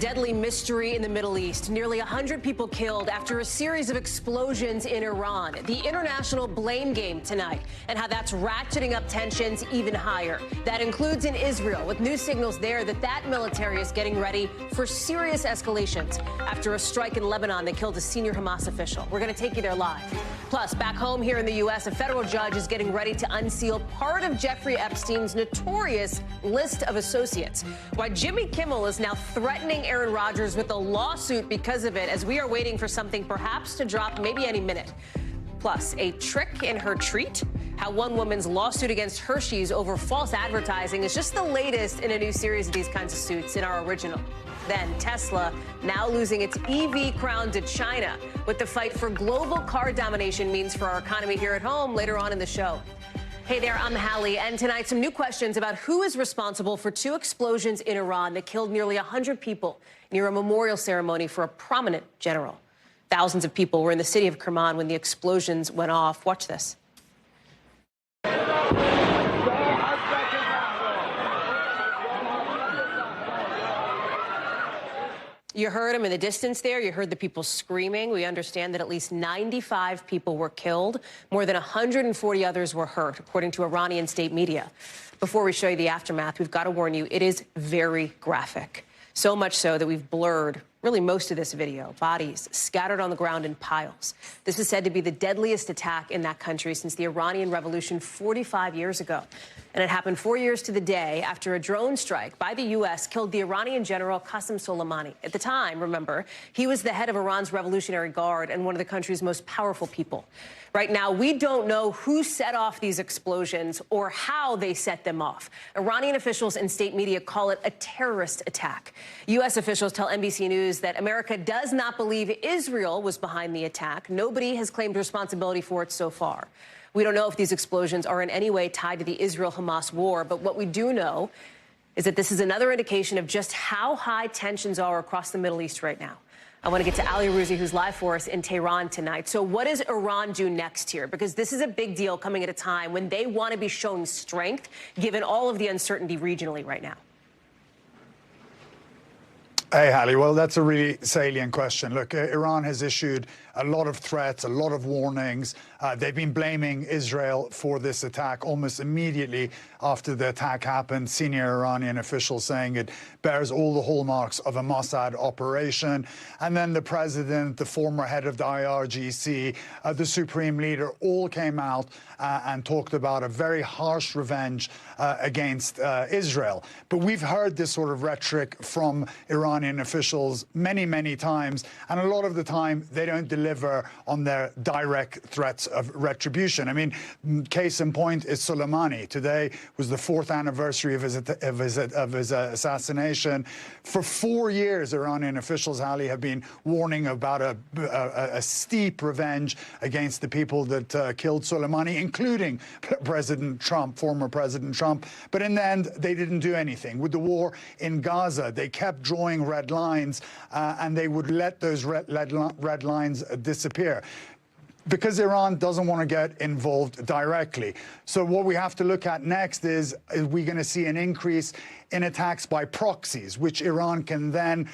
deadly mystery in the Middle East. Nearly 100 people killed after a series of explosions in Iran. The international blame game tonight and how that's ratcheting up tensions even higher. That includes in Israel, with new signals there that military is getting ready for serious escalations after a strike in Lebanon that killed a senior Hamas official. We're going to take you there live. Plus, back home here in the U.S., a federal judge is getting ready to unseal part of Jeffrey Epstein's notorious list of associates. Why Jimmy Kimmel is now threatening Aaron Rodgers with a lawsuit because of it, as we are waiting for something perhaps to drop maybe any minute. Plus, a trick in her treat, how one woman's lawsuit against Hershey's over false advertising is just the latest in a new series of these kinds of suits in our original. Then Tesla now losing its EV crown to China, what the fight for global car domination means for our economy here at home later on in the show. Hey there, I'm Hallie, and tonight some new questions about who is responsible for two explosions in Iran that killed nearly 100 people near a memorial ceremony for a prominent general. Thousands of people were in the city of Kerman when the explosions went off. Watch this. You heard them in the distance there. You heard the people screaming. We understand that at least 95 people were killed. More than 140 others were hurt, according to Iranian state media. Before we show you the aftermath, we've got to warn you, it is very graphic. So much so that we've blurred really most of this video. Bodies scattered on the ground in piles. This is said to be the deadliest attack in that country since the Iranian Revolution 45 years ago. And it happened 4 years to the day after a drone strike by the U.S. killed the Iranian general Qasem Soleimani. At the time, remember, he was the head of Iran's Revolutionary Guard and one of the country's most powerful people. Right now, we don't know who set off these explosions or how they set them off. Iranian officials and state media call it a terrorist attack. U.S. officials tell NBC News that America does not believe Israel was behind the attack. Nobody has claimed responsibility for it so far. We don't know if these explosions are in any way tied to the Israel-Hamas war, but what we do know is that this is another indication of just how high tensions are across the Middle East right now. I want to get to Ali Rouzi, who's live for us in Tehran tonight. So what does Iran do next here? Because this is a big deal coming at a time when they want to be showing strength, given all of the uncertainty regionally right now. Hey, Hallie. Well, that's a really salient question. Look, Iran has issued a lot of threats, a lot of warnings. They've been blaming Israel for this attack almost immediately after the attack happened. Senior Iranian officials saying it bears all the hallmarks of a Mossad operation. And then the president, the former head of the IRGC, the supreme leader all came out and talked about a very harsh revenge against Israel. But we've heard this sort of rhetoric from Iranian officials many, many times. And a lot of the time, they don't deliver on their direct threats of retribution. I mean, case in point is Soleimani. Today was the 4th anniversary of his assassination. For 4 years, Iranian officials, Hallie, have been warning about a steep revenge against the people that killed Soleimani, including President Trump, former President Trump. But in the end, they didn't do anything. With the war in Gaza, they kept drawing red lines, and they would let those red lines disappear, because Iran doesn't want to get involved directly. So what we have to look at next is we going to see an increase in attacks by proxies, which Iran can then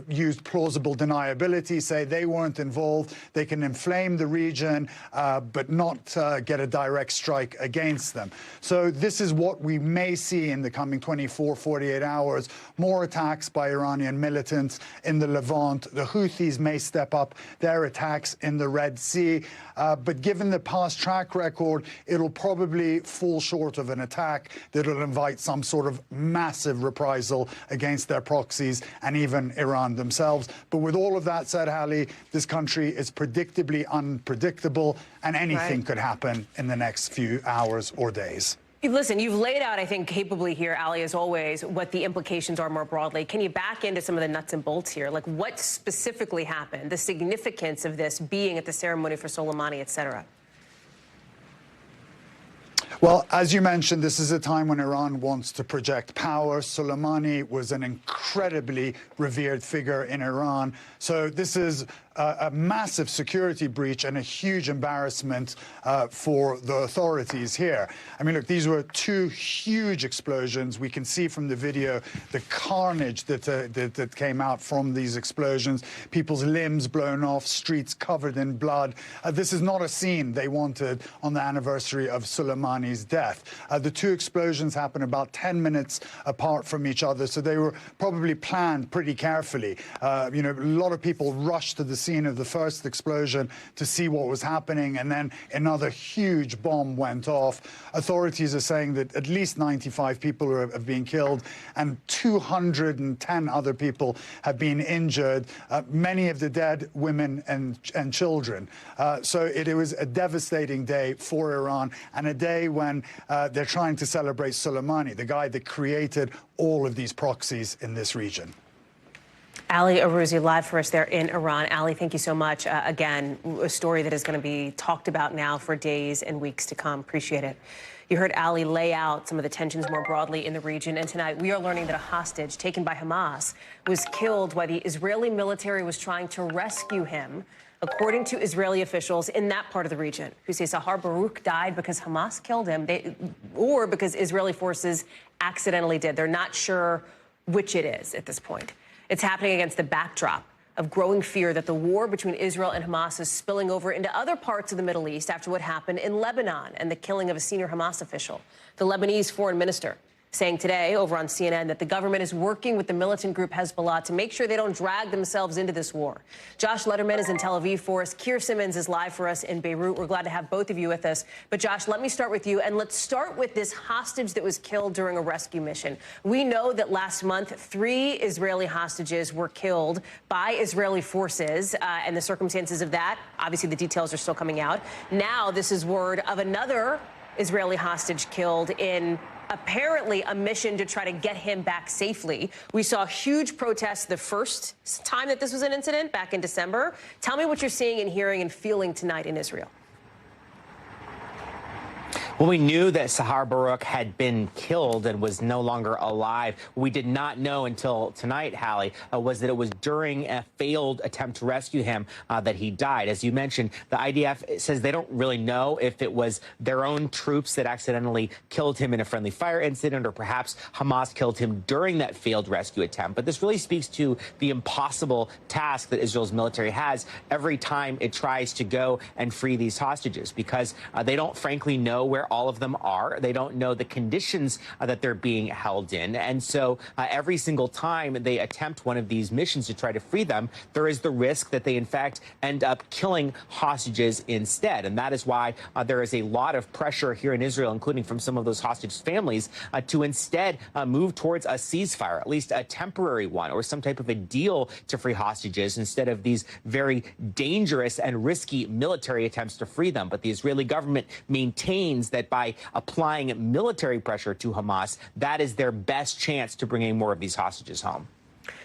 use plausible deniability, say they weren't involved. They can inflame the region, but not get a direct strike against them. So this is what we may see in the coming 24, 48 hours. More attacks by Iranian militants in the Levant. The Houthis may step up their attacks in the Red Sea. But given the past track record, it'll probably fall short of an attack that'll invite some sort of massive reprisal against their proxies and even Iran themselves. But with all of that said, Hallie, this country is predictably unpredictable, and anything could happen in the next few hours or days. Listen, you've laid out, I think, capably here, Ali, as always, what the implications are more broadly. Can you back into some of the nuts and bolts here? Like, what specifically happened? The significance of this being at the ceremony for Soleimani, et cetera. Well, as you mentioned, this is a time when Iran wants to project power. Soleimani was an incredibly revered figure in Iran. So this is a massive security breach and a huge embarrassment for the authorities here. I mean, look, these were two huge explosions. We can see from the video the carnage that came out from these explosions. People's limbs blown off, streets covered in blood. This is not a scene they wanted on the anniversary of Soleimani's death. The two explosions happened about 10 minutes apart from each other, so they were probably planned pretty carefully. You know, a lot of people rushed to the scene of the first explosion to see what was happening, and then another huge bomb went off. Authorities are saying that at least 95 people have been killed and 210 other people have been injured, many of the dead women and children. So it was a devastating day for Iran, and a day when they're trying to celebrate Soleimani, the guy that created all of these proxies in this region. Hallie Arouzi, live for us there in Iran. Hallie, thank you so much. Again, a story that is going to be talked about now for days and weeks to come. Appreciate it. You heard Hallie lay out some of the tensions more broadly in the region. And tonight, we are learning that a hostage taken by Hamas was killed while the Israeli military was trying to rescue him, according to Israeli officials in that part of the region, who say Sahar Baruch died because Hamas killed him, or because Israeli forces accidentally did. They're not sure which it is at this point. It's happening against the backdrop of growing fear that the war between Israel and Hamas is spilling over into other parts of the Middle East after what happened in Lebanon and the killing of a senior Hamas official. The Lebanese foreign minister saying today over on CNN that the government is working with the militant group Hezbollah to make sure they don't drag themselves into this war. Josh Letterman is in Tel Aviv for us. Keir Simmons is live for us in Beirut. We're glad to have both of you with us. But Josh, let me start with you, and let's start with this hostage that was killed during a rescue mission. We know that last month, 3 Israeli hostages were killed by Israeli forces, and the circumstances of that, obviously the details are still coming out. Now this is word of another Israeli hostage killed in apparently a mission to try to get him back safely. We saw huge protests the first time that this was an incident back in December. Tell me what you're seeing and hearing and feeling tonight in Israel. Well, we knew that Sahar Baruch had been killed and was no longer alive. What we did not know until tonight, Hallie, was that it was during a failed attempt to rescue him that he died. As you mentioned, the IDF says they don't really know if it was their own troops that accidentally killed him in a friendly fire incident, or perhaps Hamas killed him during that failed rescue attempt. But this really speaks to the impossible task that Israel's military has every time it tries to go and free these hostages, because they don't frankly know where all of them are. They don't know the conditions that they're being held in. And so every single time they attempt one of these missions to try to free them, there is the risk that they, in fact, end up killing hostages instead. And that is why there is a lot of pressure here in Israel, including from some of those hostage families, to instead move towards a ceasefire, at least a temporary one, or some type of a deal to free hostages instead of these very dangerous and risky military attempts to free them. But the Israeli government maintains that by applying military pressure to Hamas, that is their best chance to bringing more of these hostages home.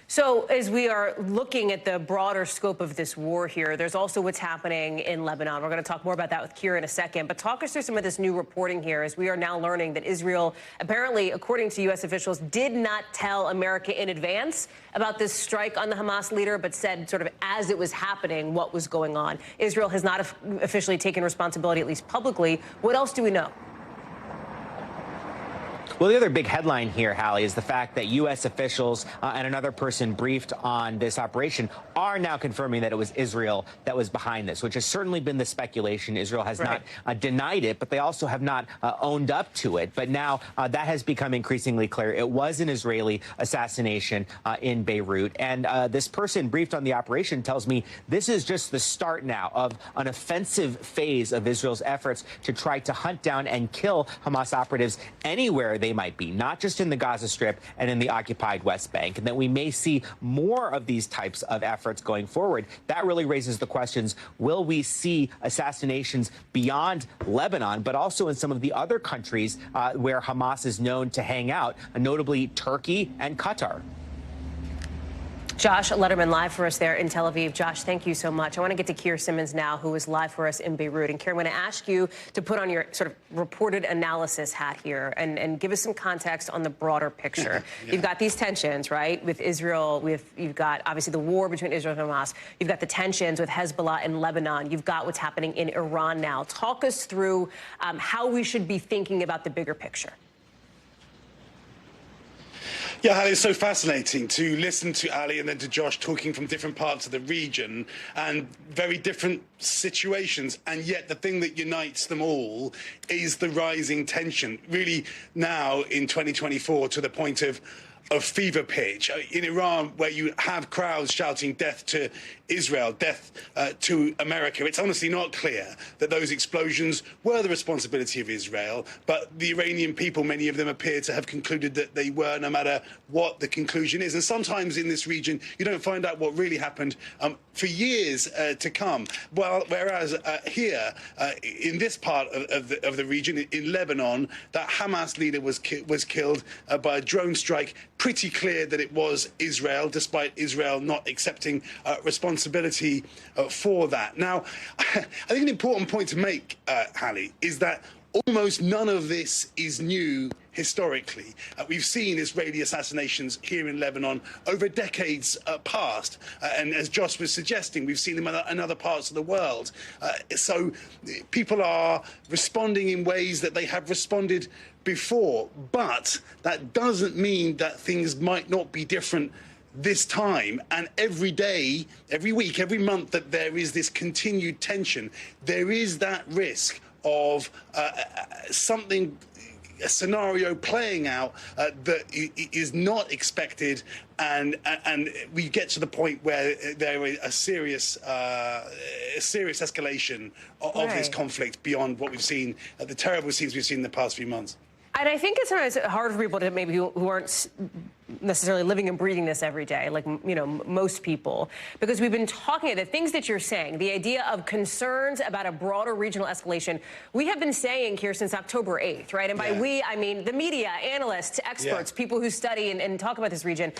So as we are looking at the broader scope of this war here, there's also what's happening in Lebanon. We're going to talk more about that with Keir in a second. But talk us through some of this new reporting here, as we are now learning that Israel, apparently, according to U.S. officials, did not tell America in advance about this strike on the Hamas leader, but said sort of as it was happening what was going on. Israel has not officially taken responsibility, at least publicly. What else do we know? Well, the other big headline here, Hallie, is the fact that U.S. officials and another person briefed on this operation are now confirming that it was Israel that was behind this, which has certainly been the speculation. Israel has not denied it, but they also have not owned up to it. But now that has become increasingly clear. It was an Israeli assassination in Beirut. And this person briefed on the operation tells me this is just the start now of an offensive phase of Israel's efforts to try to hunt down and kill Hamas operatives anywhere they might be, not just in the Gaza Strip and in the occupied West Bank, and that we may see more of these types of efforts going forward. That really raises the questions, will we see assassinations beyond Lebanon, but also in some of the other countries where Hamas is known to hang out, notably Turkey and Qatar? Josh Letterman live for us there in Tel Aviv. Josh, thank you so much. I want to get to Keir Simmons now, who is live for us in Beirut. And Keir, I'm going to ask you to put on your sort of reported analysis hat here and give us some context on the broader picture. Yeah. You've got these tensions, right, with Israel. You've got, obviously, the war between Israel and Hamas. You've got the tensions with Hezbollah in Lebanon. You've got what's happening in Iran now. Talk us through how we should be thinking about the bigger picture. Yeah, Hallie, it's so fascinating to listen to Ali and then to Josh talking from different parts of the region and very different situations. And yet the thing that unites them all is the rising tension, really now in 2024 to the point of fever pitch. In Iran, where you have crowds shouting death to Israel, death to America, it's honestly not clear that those explosions were the responsibility of Israel, but the Iranian people, many of them appear to have concluded that they were, no matter what the conclusion is. And sometimes in this region, you don't find out what really happened for years to come. Well, whereas here, in this part of the region, in Lebanon, that Hamas leader was killed by a drone strike. Pretty clear that it was Israel, despite Israel not accepting responsibility for that. Now, I think an important point to make, Hallie, is that almost none of this is new historically. We've seen Israeli assassinations here in Lebanon over decades past. And as Josh was suggesting, we've seen them in other parts of the world. So people are responding in ways that they have responded before. But that doesn't mean that things might not be different this time. And every day, every week, every month that there is this continued tension, there is that risk of a scenario playing out that is not expected, and we get to the point where there is a serious escalation of this conflict beyond what we've seen, the terrible scenes we've seen in the past few months. And I think it's sometimes hard for people to maybe who aren't necessarily living and breathing this every day, like, you know, most people, because we've been talking the things that you're saying, the idea of concerns about a broader regional escalation. We have been saying here since October 8th, right? And by we, I mean the media, analysts, experts, people who study and talk about this region.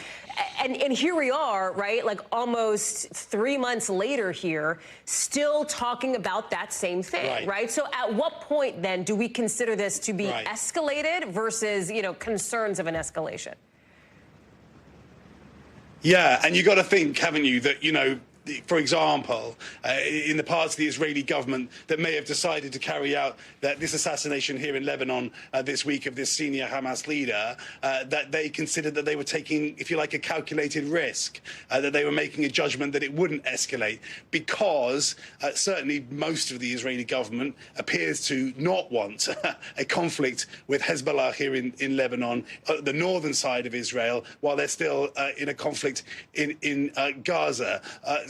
And here we are, right? Like almost 3 months later here, still talking about that same thing, right? So at what point then do we consider this to be escalated versus, you know, concerns of an escalation? Yeah, and you got to think, haven't you, that, you know, for example, in the parts of the Israeli government that may have decided to carry out this assassination here in Lebanon this week of this senior Hamas leader, that they considered that they were taking, if you like, a calculated risk, that they were making a judgment that it wouldn't escalate, because certainly most of the Israeli government appears to not want a conflict with Hezbollah here in Lebanon, the northern side of Israel, while they're still in a conflict in Gaza.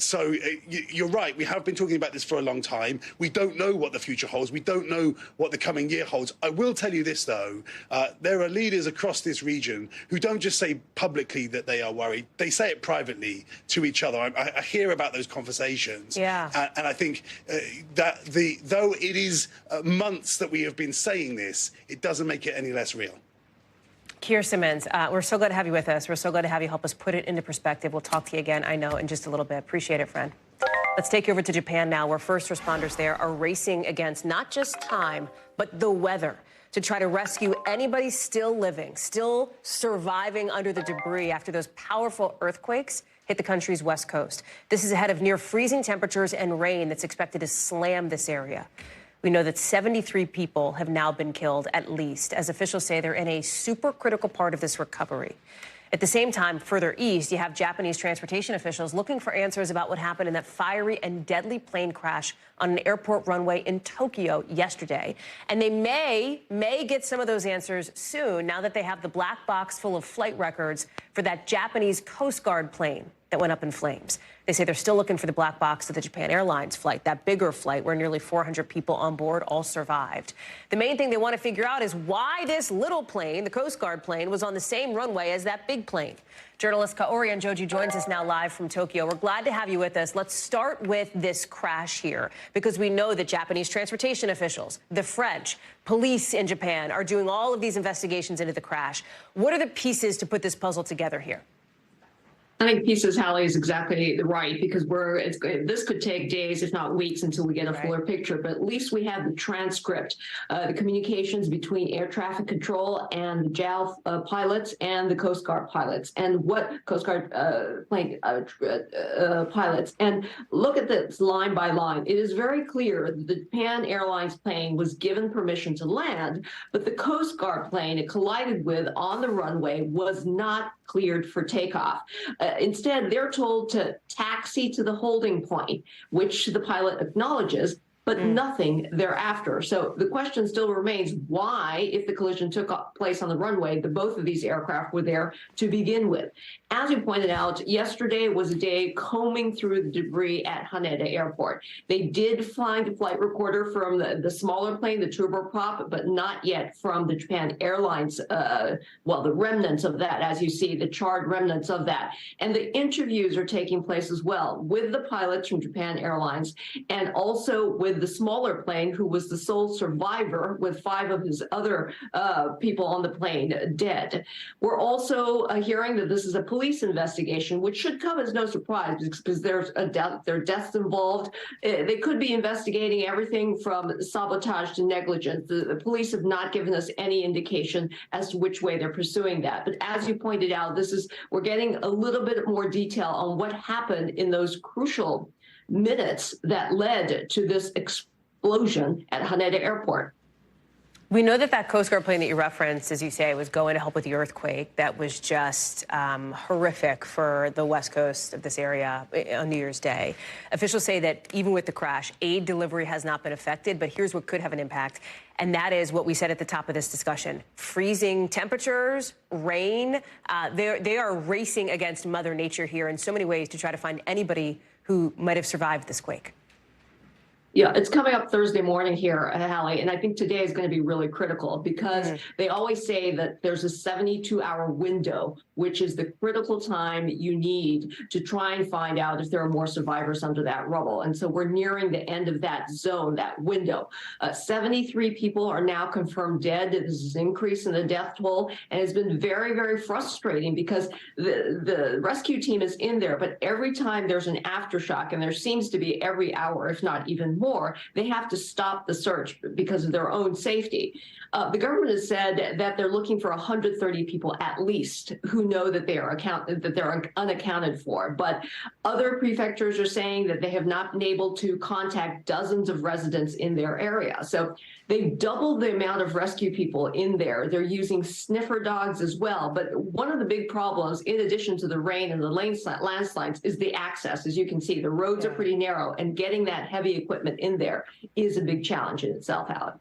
So you're right. We have been talking about this for a long time. We don't know what the future holds. We don't know what the coming year holds. I will tell you this, though. There are leaders across this region who don't just say publicly that they are worried. They say it privately to each other. I hear about those conversations. Yeah. And I think that though it is months that we have been saying this, it doesn't make it any less real. Keir Simmons, we're so glad to have you with us. We're so glad to have you help us put it into perspective. We'll talk to you again, I know, in just a little bit. Appreciate it, friend. Let's take you over to Japan now, where first responders there are racing against not just time, but the weather to try to rescue anybody still living, still surviving under the debris after those powerful earthquakes hit the country's west coast. This is ahead of near freezing temperatures and rain that's expected to slam this area. We know that 73 people have now been killed, at least, as officials say they're in a super critical part of this recovery. At the same time, further east, you have Japanese transportation officials looking for answers about what happened in that fiery and deadly plane crash on an airport runway in Tokyo yesterday. And they may get some of those answers soon, now that they have the black box full of flight records for that Japanese Coast Guard plane that went up in flames. They say they're still looking for the black box of the Japan Airlines flight, that bigger flight where nearly 400 people on board all survived. The main thing they want to figure out is why this little plane, the Coast Guard plane, was on the same runway as that big plane. Journalist Kaori Anjoji joins us now live from Tokyo. We're glad to have you with us. Let's start with this crash here, because we know that Japanese transportation officials, the French, police in Japan are doing all of these investigations into the crash. What are the pieces to put this puzzle together here? I think pieces Hallie is exactly right, because this could take days, if not weeks, until we get a fuller picture. But at least we have the transcript, the communications between air traffic control and the JAL pilots and the Coast Guard pilots, and what Coast Guard plane pilots. And look at this line by line. It is very clear that the Japan Airlines plane was given permission to land, but the Coast Guard plane it collided with on the runway was not cleared for takeoff. Instead, they're told to taxi to the holding point, which the pilot acknowledges, but nothing thereafter. So the question still remains why, if the collision took place on the runway, both of these aircraft were there to begin with. As you pointed out, yesterday was a day combing through the debris at Haneda Airport. They did find a flight recorder from the smaller plane, the turboprop, but not yet from the Japan Airlines, well, the remnants of that, as you see, the charred remnants of that. And the interviews are taking place as well with the pilots from Japan Airlines and also with the smaller plane, who was the sole survivor with 5 of his other people on the plane dead. We're also hearing that this is a police investigation, which should come as no surprise because there are deaths involved. They could be investigating everything from sabotage to negligence. The police have not given us any indication as to which way they're pursuing that. But as you pointed out, we're getting a little bit more detail on what happened in those crucial minutes that led to this explosion at Haneda Airport. We know that Coast Guard plane that you referenced, as you say, was going to help with the earthquake. That was just horrific for the west coast of this area on New Year's Day. Officials say that even with the crash, aid delivery has not been affected. But here's what could have an impact. And that is what we said at the top of this discussion. Freezing temperatures, rain. They are racing against Mother Nature here in so many ways to try to find anybody who might have survived this quake. Yeah, it's coming up Thursday morning here, Hallie, and I think today is going to be really critical because they always say that there's a 72-hour window, which is the critical time you need to try and find out if there are more survivors under that rubble. And so we're nearing the end of that zone, that window. 73 people are now confirmed dead. This is an increase in the death toll, and it's been very, very frustrating because the rescue team is in there, but every time there's an aftershock, and there seems to be every hour, if not even more, they have to stop the search because of their own safety. The government has said that they're looking for 130 people at least who know that they're unaccounted for. But other prefectures are saying that they have not been able to contact dozens of residents in their area. So they've doubled the amount of rescue people in there. They're using sniffer dogs as well. But one of the big problems, in addition to the rain and the landslides, is the access. As you can see, the roads are pretty narrow, and getting that heavy equipment in there is a big challenge in itself, Hallie.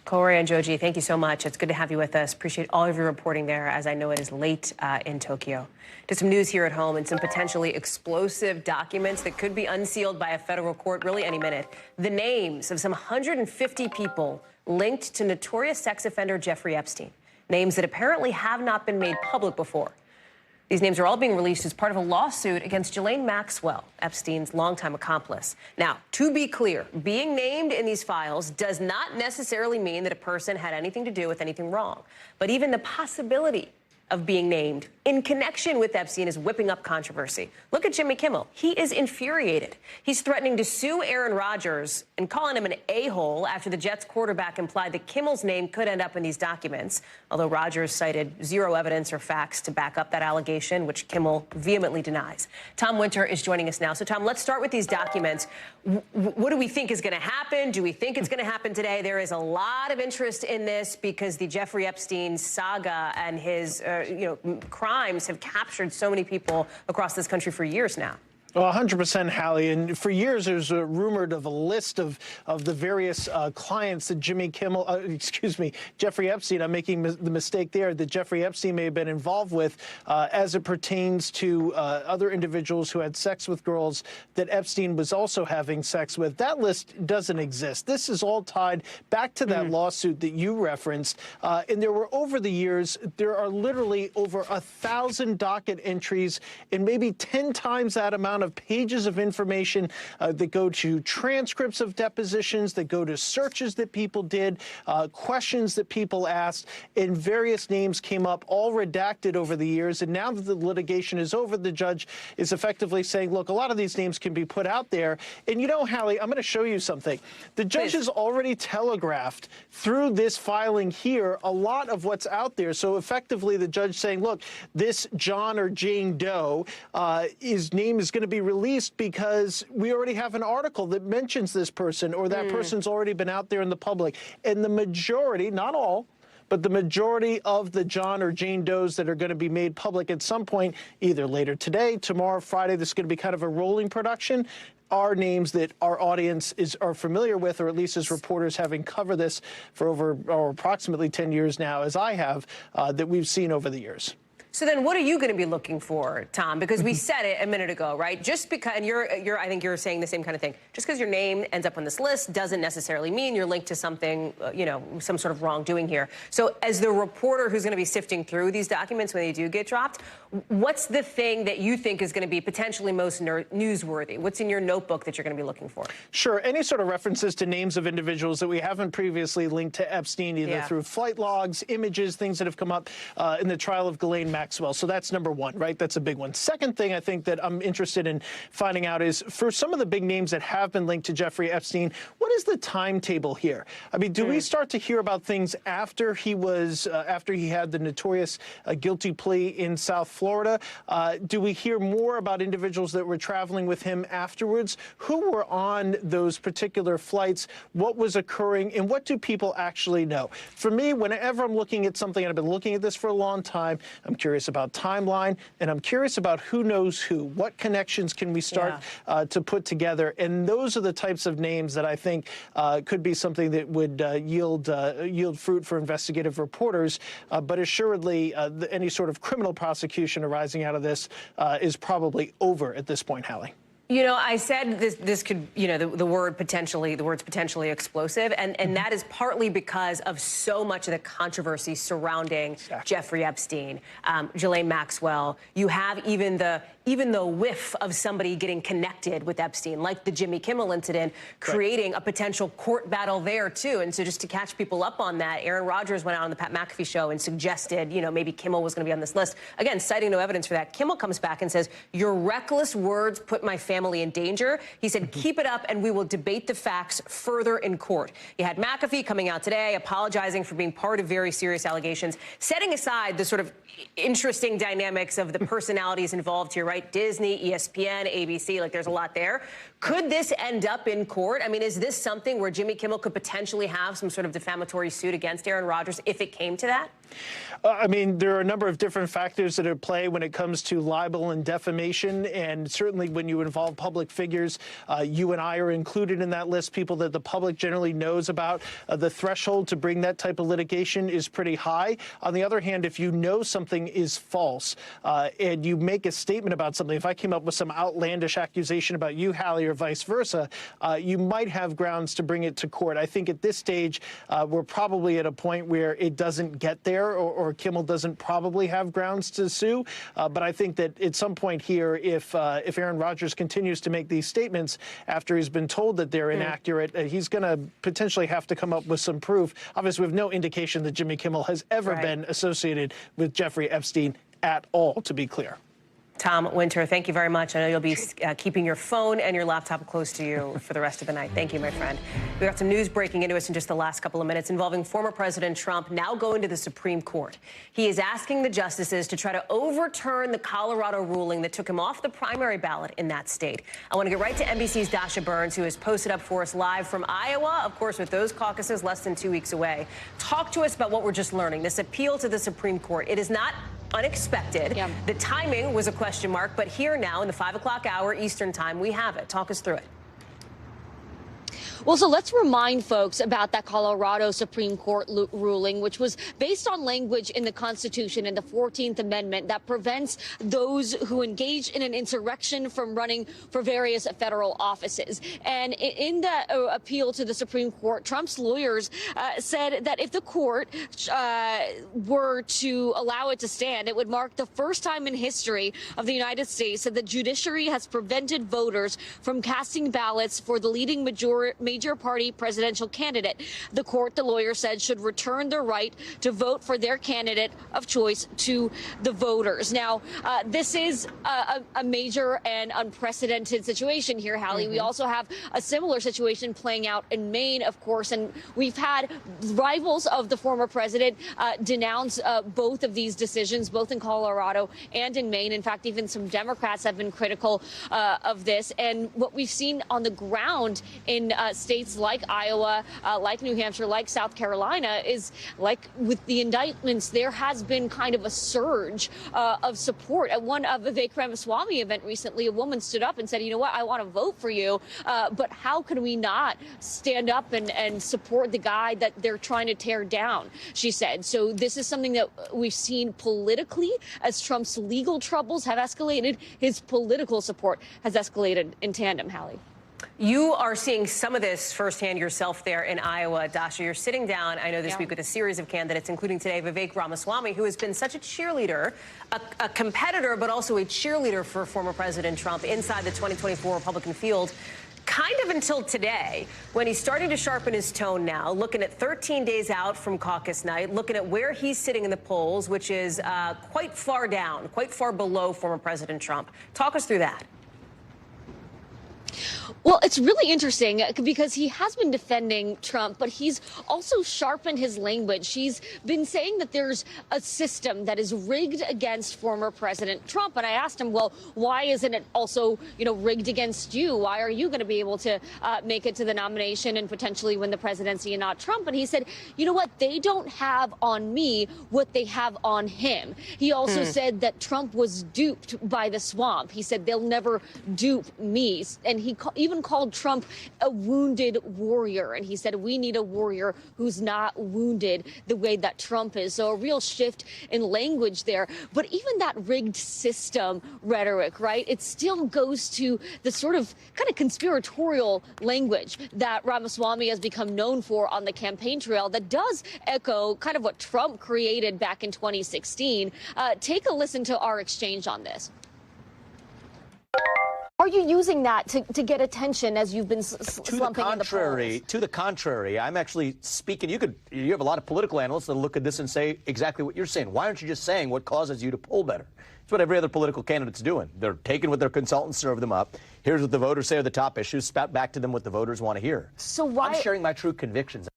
Corey and Joji, thank you so much. It's good to have you with us. Appreciate all of your reporting there, as I know it is late in Tokyo. To some news here at home and some potentially explosive documents that could be unsealed by a federal court really any minute. The names of some 150 people linked to notorious sex offender Jeffrey Epstein. Names that apparently have not been made public before. These names are all being released as part of a lawsuit against Ghislaine Maxwell, Epstein's longtime accomplice. Now, to be clear, being named in these files does not necessarily mean that a person had anything to do with anything wrong. But even the possibility of being named in connection with Epstein is whipping up controversy. Look at Jimmy Kimmel. He is infuriated. He's threatening to sue Aaron Rodgers and calling him an a-hole after the Jets quarterback implied that Kimmel's name could end up in these documents, although Rodgers cited zero evidence or facts to back up that allegation, which Kimmel vehemently denies. Tom Winter is joining us now. So, Tom, let's start with these documents. What do we think is going to happen? Do we think it's going to happen today? There is a lot of interest in this because the Jeffrey Epstein saga and his crimes have captured so many people across this country for years now. Well, 100%, Hallie. And for years, there's rumored of a list of the various clients that Jeffrey Epstein, I'm making the mistake there, that Jeffrey Epstein may have been involved with as it pertains to other individuals who had sex with girls that Epstein was also having sex with. That list doesn't exist. This is all tied back to that lawsuit that you referenced. And there were, over the years, there are literally over 1,000 docket entries and maybe 10 times that amount of of pages of information that go to transcripts of depositions, that go to searches that people did, questions that people asked, and various names came up, all redacted over the years. And now that the litigation is over, the judge is effectively saying, look, a lot of these names can be put out there. And you know, Hallie, I'm going to show you something. The judge has already telegraphed through this filing here a lot of what's out there. So effectively, the judge saying, look, this John or Jane Doe, his name is going to be released because we already have an article that mentions this person, or that person's already been out there in the public. And the majority, not all, but the majority of the John or Jane Does that are going to be made public at some point, either later today, tomorrow, Friday, this is going to be kind of a rolling production, are names that our audience are familiar with, or at least as reporters having covered this for over or approximately 10 years now, as I have, that we've seen over the years. So then what are you going to be looking for, Tom? Because we said it a minute ago, right? Just because, and I think you're saying the same kind of thing. Just because your name ends up on this list doesn't necessarily mean you're linked to something, you know, some sort of wrongdoing here. So as the reporter who's going to be sifting through these documents when they do get dropped, what's the thing that you think is going to be potentially most newsworthy? What's in your notebook that you're going to be looking for? Sure. Any sort of references to names of individuals that we haven't previously linked to Epstein, either through flight logs, images, things that have come up in the trial of Ghislaine Maxwell. So that's number one, right? That's a big one. Second thing I think that I'm interested in finding out is, for some of the big names that have been linked to Jeffrey Epstein, what is the timetable here? I mean, do we start to hear about things after he was, after he had the notorious guilty plea in South Florida? Do we hear more about individuals that were traveling with him afterwards? Who were on those particular flights? What was occurring? And what do people actually know? For me, whenever I'm looking at something, and I've been looking at this for a long time, I'm curious about timeline, and I'm curious about who knows who. What connections can we start to put together? And those are the types of names that I think could be something that would yield fruit for investigative reporters. But assuredly, any sort of criminal prosecution arising out of this is probably over at this point, Hallie. You know, I said this could, you know, the word's potentially explosive, and that is partly because of so much of the controversy surrounding Jeffrey Epstein, Ghislaine Maxwell. You have even the whiff of somebody getting connected with Epstein, like the Jimmy Kimmel incident, creating a potential court battle there, too. And so just to catch people up on that, Aaron Rodgers went out on the Pat McAfee show and suggested, you know, maybe Kimmel was going to be on this list. Again, citing no evidence for that. Kimmel comes back and says, your reckless words put my family in danger. He said, keep it up and we will debate the facts further in court. You had McAfee coming out today, apologizing for being part of very serious allegations, setting aside the sort of interesting dynamics of the personalities involved here, right? Disney, ESPN, ABC, like there's a lot there. Could this end up in court? I mean, is this something where Jimmy Kimmel could potentially have some sort of defamatory suit against Aaron Rodgers if it came to that? I mean, there are a number of different factors that are at play when it comes to libel and defamation, and certainly when you involve public figures, you and I are included in that list, people that the public generally knows about. The threshold to bring that type of litigation is pretty high. On the other hand, if you know something is false and you make a statement about something, if I came up with some outlandish accusation about you, Hallie, or vice versa, you might have grounds to bring it to court. I think at this stage, we're probably at a point where it doesn't get there, or Kimmel doesn't probably have grounds to sue. But I think that at some point here, if Aaron Rodgers continues to make these statements after he's been told that they're inaccurate, he's going to potentially have to come up with some proof. Obviously, we have no indication that Jimmy Kimmel has ever been associated with Jeffrey Epstein at all, to be clear. Tom Winter, thank you very much. I know you'll be keeping your phone and your laptop close to you for the rest of the night. Thank you, my friend. We got some news breaking into us in just the last couple of minutes involving former President Trump now going to the Supreme Court. He is asking the justices to try to overturn the Colorado ruling that took him off the primary ballot in that state. I want to get right to NBC's Dasha Burns, who has posted up for us live from Iowa, of course, with those caucuses less than 2 weeks away. Talk to us about what we're just learning, this appeal to the Supreme Court. It is not unexpected. The timing was a question mark, but here now in the 5 o'clock hour Eastern time, we have it. Talk us through it. Well, so let's remind folks about that Colorado Supreme Court ruling, which was based on language in the Constitution and the 14th Amendment that prevents those who engage in an insurrection from running for various federal offices. And in that appeal to the Supreme Court, Trump's lawyers said that if the court were to allow it to stand, it would mark the first time in history of the United States that the judiciary has prevented voters from casting ballots for the leading major party presidential candidate. The court, the lawyer said, should return the right to vote for their candidate of choice to the voters. Now, this is a major and unprecedented situation here, Hallie. We also have a similar situation playing out in Maine, of course, and we've had rivals of the former president denounce both of these decisions, both in Colorado and in Maine. In fact, even some Democrats have been critical of this. And what we've seen on the ground in states like Iowa, like New Hampshire, like South Carolina is like with the indictments, there has been kind of a surge of support. At one of Vivek Ramaswamy event recently, a woman stood up and said, you know what, I want to vote for you, but how can we not stand up and support the guy that they're trying to tear down, she said. So this is something that we've seen politically as Trump's legal troubles have escalated. His political support has escalated in tandem, Hallie. You are seeing some of this firsthand yourself there in Iowa, Dasha. You're sitting down, I know, this week with a series of candidates, including today Vivek Ramaswamy, who has been such a cheerleader, a competitor, but also a cheerleader for former President Trump inside the 2024 Republican field. Kind of until today, when he's starting to sharpen his tone now, looking at 13 days out from caucus night, looking at where he's sitting in the polls, which is quite far down, quite far below former President Trump. Talk us through that. Well, it's really interesting because he has been defending Trump, but he's also sharpened his language. He's been saying that there's a system that is rigged against former President Trump. And I asked him, well, why isn't it also, rigged against you? Why are you going to be able to make it to the nomination and potentially win the presidency and not Trump? And he said, you know what? They don't have on me what they have on him. He also said that Trump was duped by the swamp. He said they'll never dupe me. And he even called Trump a wounded warrior. And he said, we need a warrior who's not wounded the way that Trump is. So a real shift in language there. But even that rigged system rhetoric, right? It still goes to the sort of kind of conspiratorial language that Ramaswamy has become known for on the campaign trail that does echo kind of what Trump created back in 2016. Take a listen to our exchange on this. Are you using that to get attention as you've been slumping in the polls? To the contrary, I'm actually speaking. You have a lot of political analysts that look at this and say exactly what you're saying. Why aren't you just saying what causes you to poll better? It's what every other political candidate's doing. They're taking what their consultants serve them up. Here's what the voters say are the top issues. Spout back to them what the voters want to hear. So why? I'm sharing my true convictions.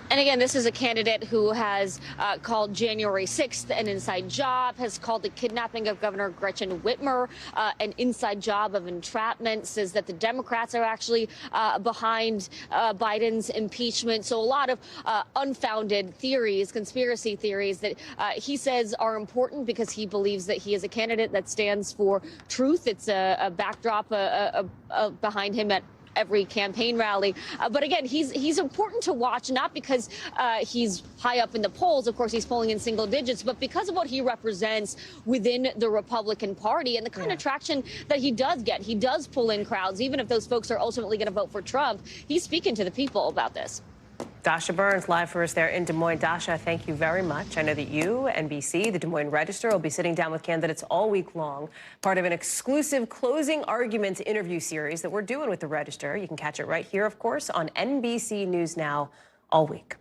And again, this is a candidate who has called January 6th an inside job, has called the kidnapping of Governor Gretchen Whitmer an inside job of entrapment, says that the Democrats are actually behind Biden's impeachment. So a lot of unfounded theories, conspiracy theories that he says are important because he believes that he is a candidate that stands for truth. It's a backdrop behind him at every campaign rally. But again, he's important to watch, not because he's high up in the polls. Of course, he's polling in single digits, but because of what he represents within the Republican Party and the kind of traction that he does get. He does pull in crowds, even if those folks are ultimately going to vote for Trump. He's speaking to the people about this. Dasha Burns, live for us there in Des Moines. Dasha, thank you very much. I know that you, NBC, the Des Moines Register, will be sitting down with candidates all week long, part of an exclusive closing arguments interview series that we're doing with the Register. You can catch it right here, of course, on NBC News Now all week.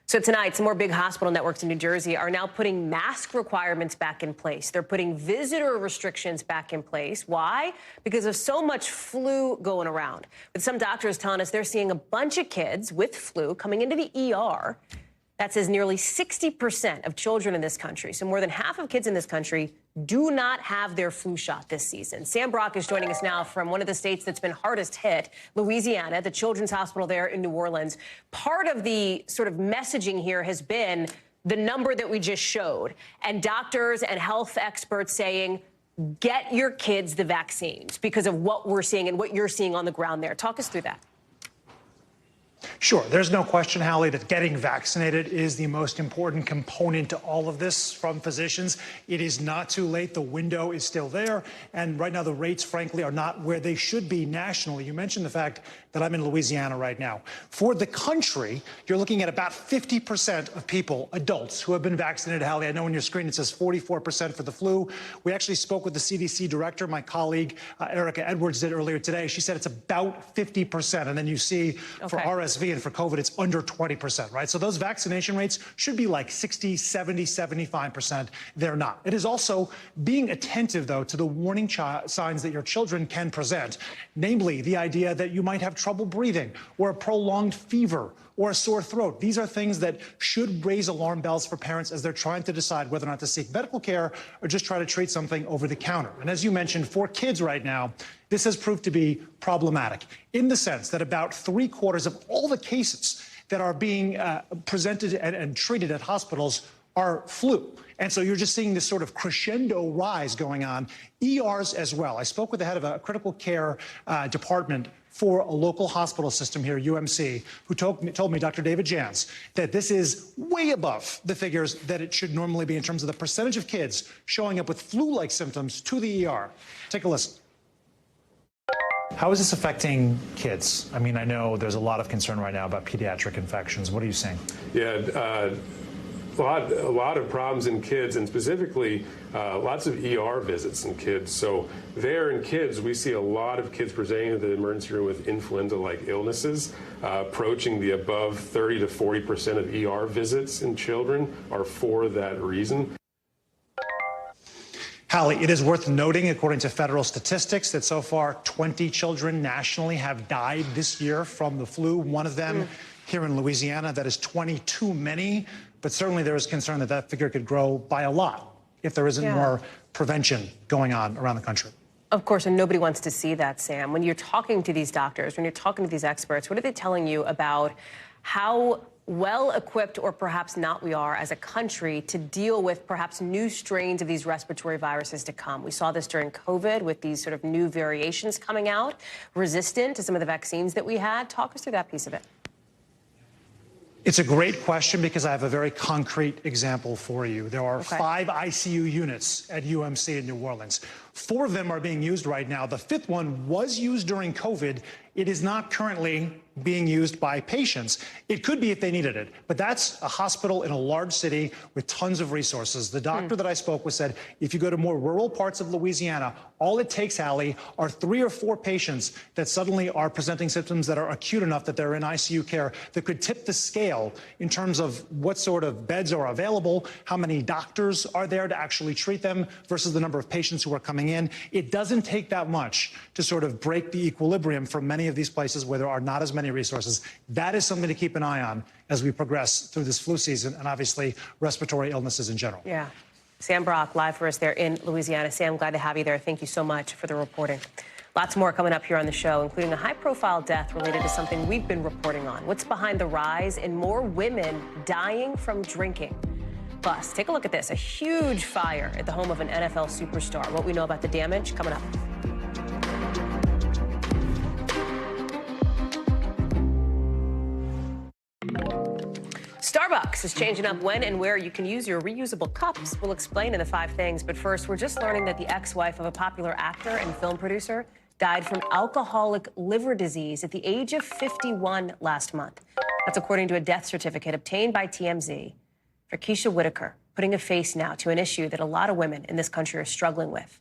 So tonight, some more big hospital networks in New Jersey are now putting mask requirements back in place. They're putting visitor restrictions back in place. Why? Because of so much flu going around. With some doctors telling us they're seeing a bunch of kids with flu coming into the ER. That says nearly 60% of children in this country, so more than half of kids in this country, do not have their flu shot this season. Sam Brock is joining us now from one of the states that's been hardest hit, Louisiana, the Children's Hospital there in New Orleans. Part of the sort of messaging here has been the number that we just showed, and doctors and health experts saying get your kids the vaccines because of what we're seeing and what you're seeing on the ground there. Talk us through that. Sure. There's no question, Hallie, that getting vaccinated is the most important component to all of this from physicians. It is not too late. The window is still there. And right now, the rates, frankly, are not where they should be nationally. You mentioned the fact that I'm in Louisiana right now. For the country, you're looking at about 50% of people, adults, who have been vaccinated, Hallie. I know on your screen it says 44% for the flu. We actually spoke with the CDC director, my colleague, Erica Edwards, did earlier today. She said it's about 50%. And then you see for RSV and for COVID, it's under 20%, right? So those vaccination rates should be like 60, 70, 75%. They're not. It is also being attentive, though, to the warning signs that your children can present, namely the idea that you might have trouble breathing or a prolonged fever or a sore throat. These are things that should raise alarm bells for parents as they're trying to decide whether or not to seek medical care or just try to treat something over the counter. And as you mentioned, for kids right now, this has proved to be problematic in the sense that about 3/4 of all the cases that are being presented and treated at hospitals are flu. And so you're just seeing this sort of crescendo rise going on. ERs as well. I spoke with the head of a critical care department for a local hospital system here, UMC, who told me, Dr. David Jans, that this is way above the figures that it should normally be in terms of the percentage of kids showing up with flu-like symptoms to the ER. Take a listen. How is this affecting kids? I mean, I know there's a lot of concern right now about pediatric infections. What are you seeing? Yeah, a lot of problems in kids, and specifically lots of ER visits in kids. So there in kids, we see a lot of kids presenting to the emergency room with influenza-like illnesses. Approaching the above 30 to 40% of ER visits in children are for that reason. Hallie, it is worth noting, according to federal statistics, that so far 20 children nationally have died this year from the flu. One of them here in Louisiana. That is 20 too many. But certainly there is concern that that figure could grow by a lot if there isn't more prevention going on around the country. Of course, and nobody wants to see that, Sam. When you're talking to these doctors, when you're talking to these experts, what are they telling you about how well equipped or perhaps not we are as a country to deal with perhaps new strains of these respiratory viruses to come? We saw this during COVID with these sort of new variations coming out, resistant to some of the vaccines that we had. Talk us through that piece of it. It's a great question because I have a very concrete example for you. There are 5 ICU units at UMC in New Orleans. 4 of them are being used right now. The 5th one was used during COVID. It is not currently being used by patients. It could be if they needed it, but that's a hospital in a large city with tons of resources. The doctor that I spoke with said, if you go to more rural parts of Louisiana, all it takes, Hallie, are 3 or 4 patients that suddenly are presenting symptoms that are acute enough that they're in ICU care that could tip the scale in terms of what sort of beds are available, how many doctors are there to actually treat them versus the number of patients who are coming in. It doesn't take that much to sort of break the equilibrium from many of these places where there are not as many resources. That is something to keep an eye on as we progress through this flu season and obviously respiratory illnesses in general. Yeah. Sam Brock, live for us there in Louisiana. Sam, glad to have you there. Thank you so much for the reporting. Lots more coming up here on the show, including a high-profile death related to something we've been reporting on. What's behind the rise in more women dying from drinking? Plus, take a look at this, a huge fire at the home of an NFL superstar. What we know about the damage coming up. Starbucks is changing up when and where you can use your reusable cups. We'll explain in the 5 things. But first, we're just learning that the ex-wife of a popular actor and film producer died from alcoholic liver disease at the age of 51 last month. That's according to a death certificate obtained by TMZ for Keisha Whitaker, putting a face now to an issue that a lot of women in this country are struggling with.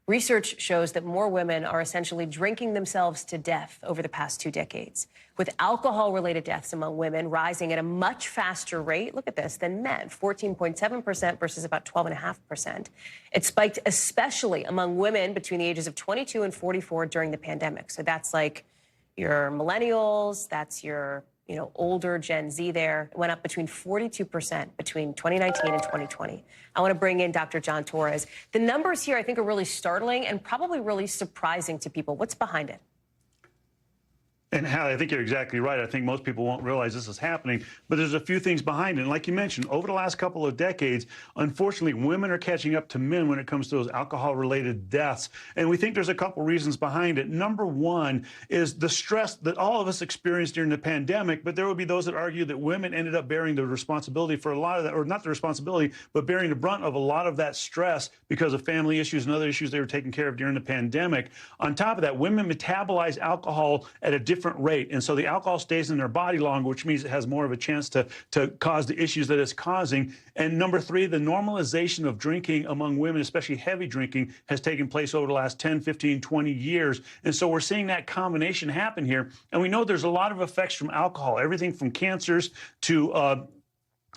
Research shows that more women are essentially drinking themselves to death over the past 2 decades, with alcohol-related deaths among women rising at a much faster rate, look at this, than men, 14.7% versus about 12.5%. It spiked especially among women between the ages of 22 and 44 during the pandemic. So that's like your millennials, that's your older Gen Z there. It went up between 42% between 2019 and 2020. I want to bring in Dr. John Torres. The numbers here, I think, are really startling and probably really surprising to people. What's behind it? And Hallie, I think you're exactly right. I think most people won't realize this is happening, but there's a few things behind it. And like you mentioned, over the last couple of decades, unfortunately, women are catching up to men when it comes to those alcohol-related deaths. And we think there's a couple reasons behind it. Number one is the stress that all of us experienced during the pandemic, but there would be those that argue that women ended up bearing the responsibility for a lot of that, or not the responsibility, but bearing the brunt of a lot of that stress because of family issues and other issues they were taking care of during the pandemic. On top of that, women metabolize alcohol at a different rate, and so the alcohol stays in their body longer, which means it has more of a chance to cause the issues that it's causing. And number three, the normalization of drinking among women, especially heavy drinking, has taken place over the last 10, 15, 20 years. And so we're seeing that combination happen here. And we know there's a lot of effects from alcohol, everything from cancers to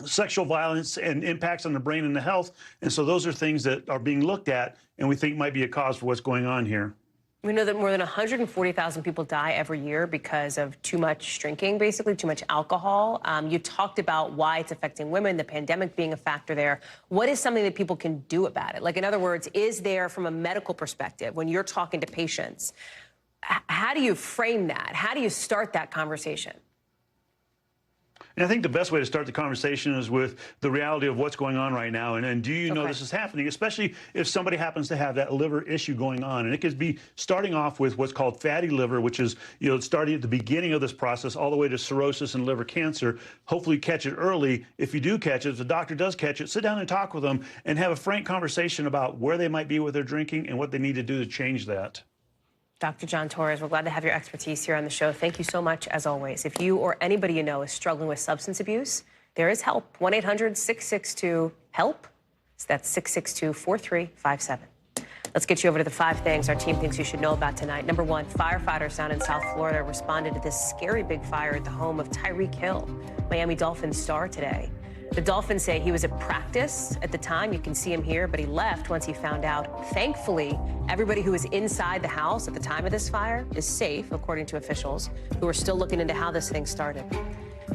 sexual violence and impacts on the brain and the health. And so those are things that are being looked at and we think might be a cause for what's going on here. We know that more than 140,000 people die every year because of too much drinking, basically too much alcohol. You talked about why it's affecting women, the pandemic being a factor there. What is something that people can do about it? Like, in other words, is there, from a medical perspective, when you're talking to patients, how do you frame that? How do you start that conversation? And I think the best way to start the conversation is with the reality of what's going on right now. And do you know this is happening, especially if somebody happens to have that liver issue going on. And it could be starting off with what's called fatty liver, which is, starting at the beginning of this process all the way to cirrhosis and liver cancer. Hopefully catch it early. If you do catch it, if the doctor does catch it, sit down and talk with them and have a frank conversation about where they might be with their drinking and what they need to do to change that. Dr. John Torres, we're glad to have your expertise here on the show. Thank you so much, as always. If you or anybody you know is struggling with substance abuse, there is help. 1-800-662-HELP. That's 662-4357. Let's get you over to the 5 things our team thinks you should know about tonight. Number 1, firefighters down in South Florida responded to this scary big fire at the home of Tyreek Hill, Miami Dolphins star, today. The Dolphins say he was at practice at the time. You can see him here, but he left once he found out. Thankfully, everybody who was inside the house at the time of this fire is safe, according to officials who are still looking into how this thing started.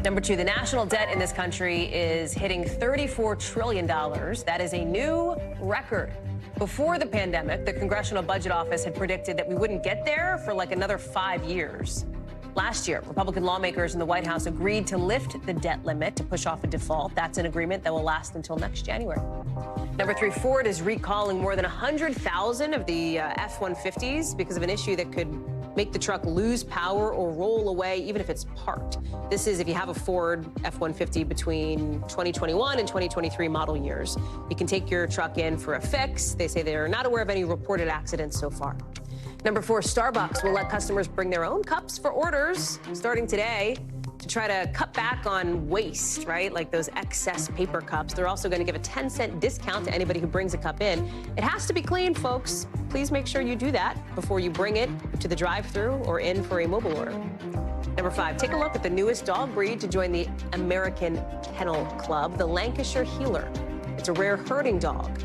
Number 2, the national debt in this country is hitting $34 trillion. That is a new record. Before the pandemic, the Congressional Budget Office had predicted that we wouldn't get there for like another 5 years. Last year, Republican lawmakers in the White House agreed to lift the debt limit to push off a default. That's an agreement that will last until next January. Number 3, Ford is recalling more than 100,000 of the F-150s because of an issue that could make the truck lose power or roll away, even if it's parked. This is if you have a Ford F-150 between 2021 and 2023 model years. You can take your truck in for a fix. They say they're not aware of any reported accidents so far. Number 4, Starbucks will let customers bring their own cups for orders starting today to try to cut back on waste, right? Like those excess paper cups. They're also going to give a 10-cent discount to anybody who brings a cup in. It has to be clean, folks. Please make sure you do that before you bring it to the drive-thru or in for a mobile order. Number 5, take a look at the newest dog breed to join the American Kennel Club, the Lancashire Heeler. It's a rare herding dog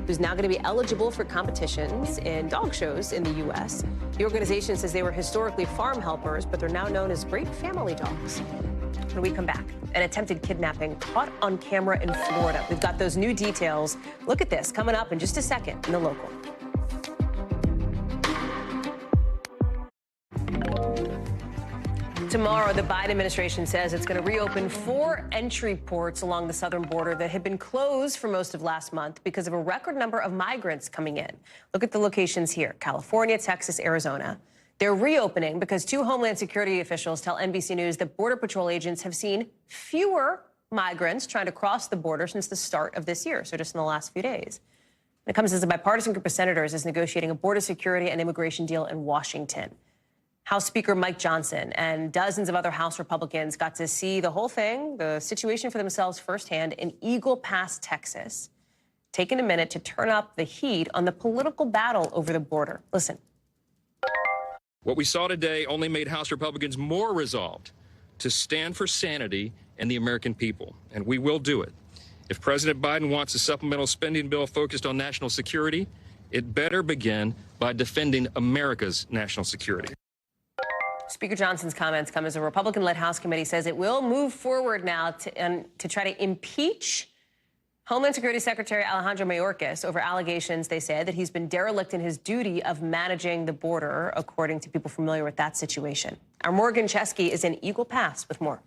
who's now going to be eligible for competitions in dog shows in the U.S. The organization says they were historically farm helpers, but they're now known as great family dogs. When we come back, an attempted kidnapping caught on camera in Florida. We've got those new details. Look at this coming up in just a second in the local. Tomorrow, the Biden administration says it's going to reopen 4 entry ports along the southern border that had been closed for most of last month because of a record number of migrants coming in. Look at the locations here: California, Texas, Arizona. They're reopening because 2 Homeland Security officials tell NBC News that Border Patrol agents have seen fewer migrants trying to cross the border since the start of this year, so just in the last few days. It comes as a bipartisan group of senators is negotiating a border security and immigration deal in Washington. House Speaker Mike Johnson and dozens of other House Republicans got to see the whole thing, the situation for themselves firsthand in Eagle Pass, Texas, taking a minute to turn up the heat on the political battle over the border. Listen. What we saw today only made House Republicans more resolved to stand for sanity and the American people, and we will do it. If President Biden wants a supplemental spending bill focused on national security, it better begin by defending America's national security. Speaker Johnson's comments come as a Republican-led House committee says it will move forward now to try to impeach Homeland Security Secretary Alejandro Mayorkas over allegations, they say, that he's been derelict in his duty of managing the border, according to people familiar with that situation. Our Morgan Chesky is in Eagle Pass with more.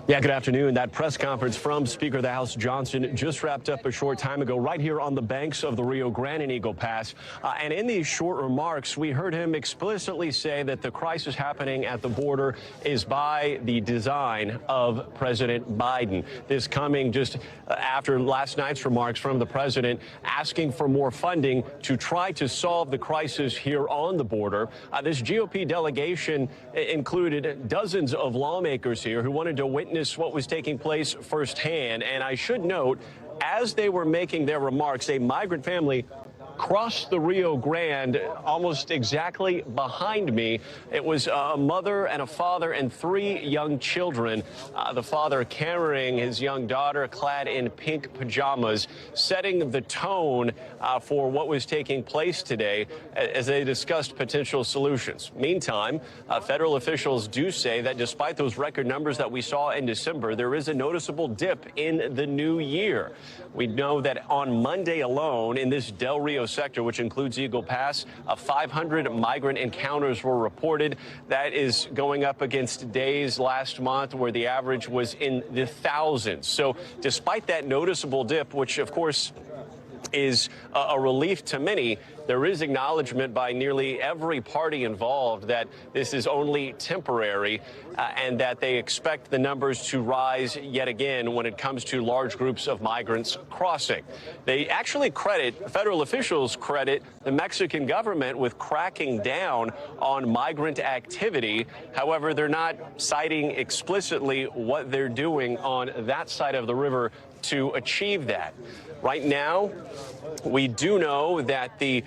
Yeah, good afternoon. That press conference from Speaker of the House Johnson just wrapped up a short time ago right here on the banks of the Rio Grande in Eagle Pass. And in these short remarks, we heard him explicitly say that the crisis happening at the border is by the design of President Biden. This coming just after last night's remarks from the president asking for more funding to try to solve the crisis here on the border. This GOP delegation included dozens of lawmakers here who wanted to witness what was taking place firsthand. And I should note, as they were making their remarks, a migrant family crossed the Rio Grande almost exactly behind me. It was a mother and a father and 3 young children. The father carrying his young daughter clad in pink pajamas, setting the tone for what was taking place today as they discussed potential solutions. Meantime, federal officials do say that despite those record numbers that we saw in December, there is a noticeable dip in the new year. We know that on Monday alone in this Del Rio sector, which includes Eagle Pass, 500 migrant encounters were reported. That is going up against days last month where the average was in the thousands. So despite that noticeable dip, which of course is a relief to many, there is acknowledgement by nearly every party involved that this is only temporary and that they expect the numbers to rise yet again when it comes to large groups of migrants crossing. They actually federal officials credit the Mexican government with cracking down on migrant activity. However, they're not citing explicitly what they're doing on that side of the river to achieve that. Right now, we do know that the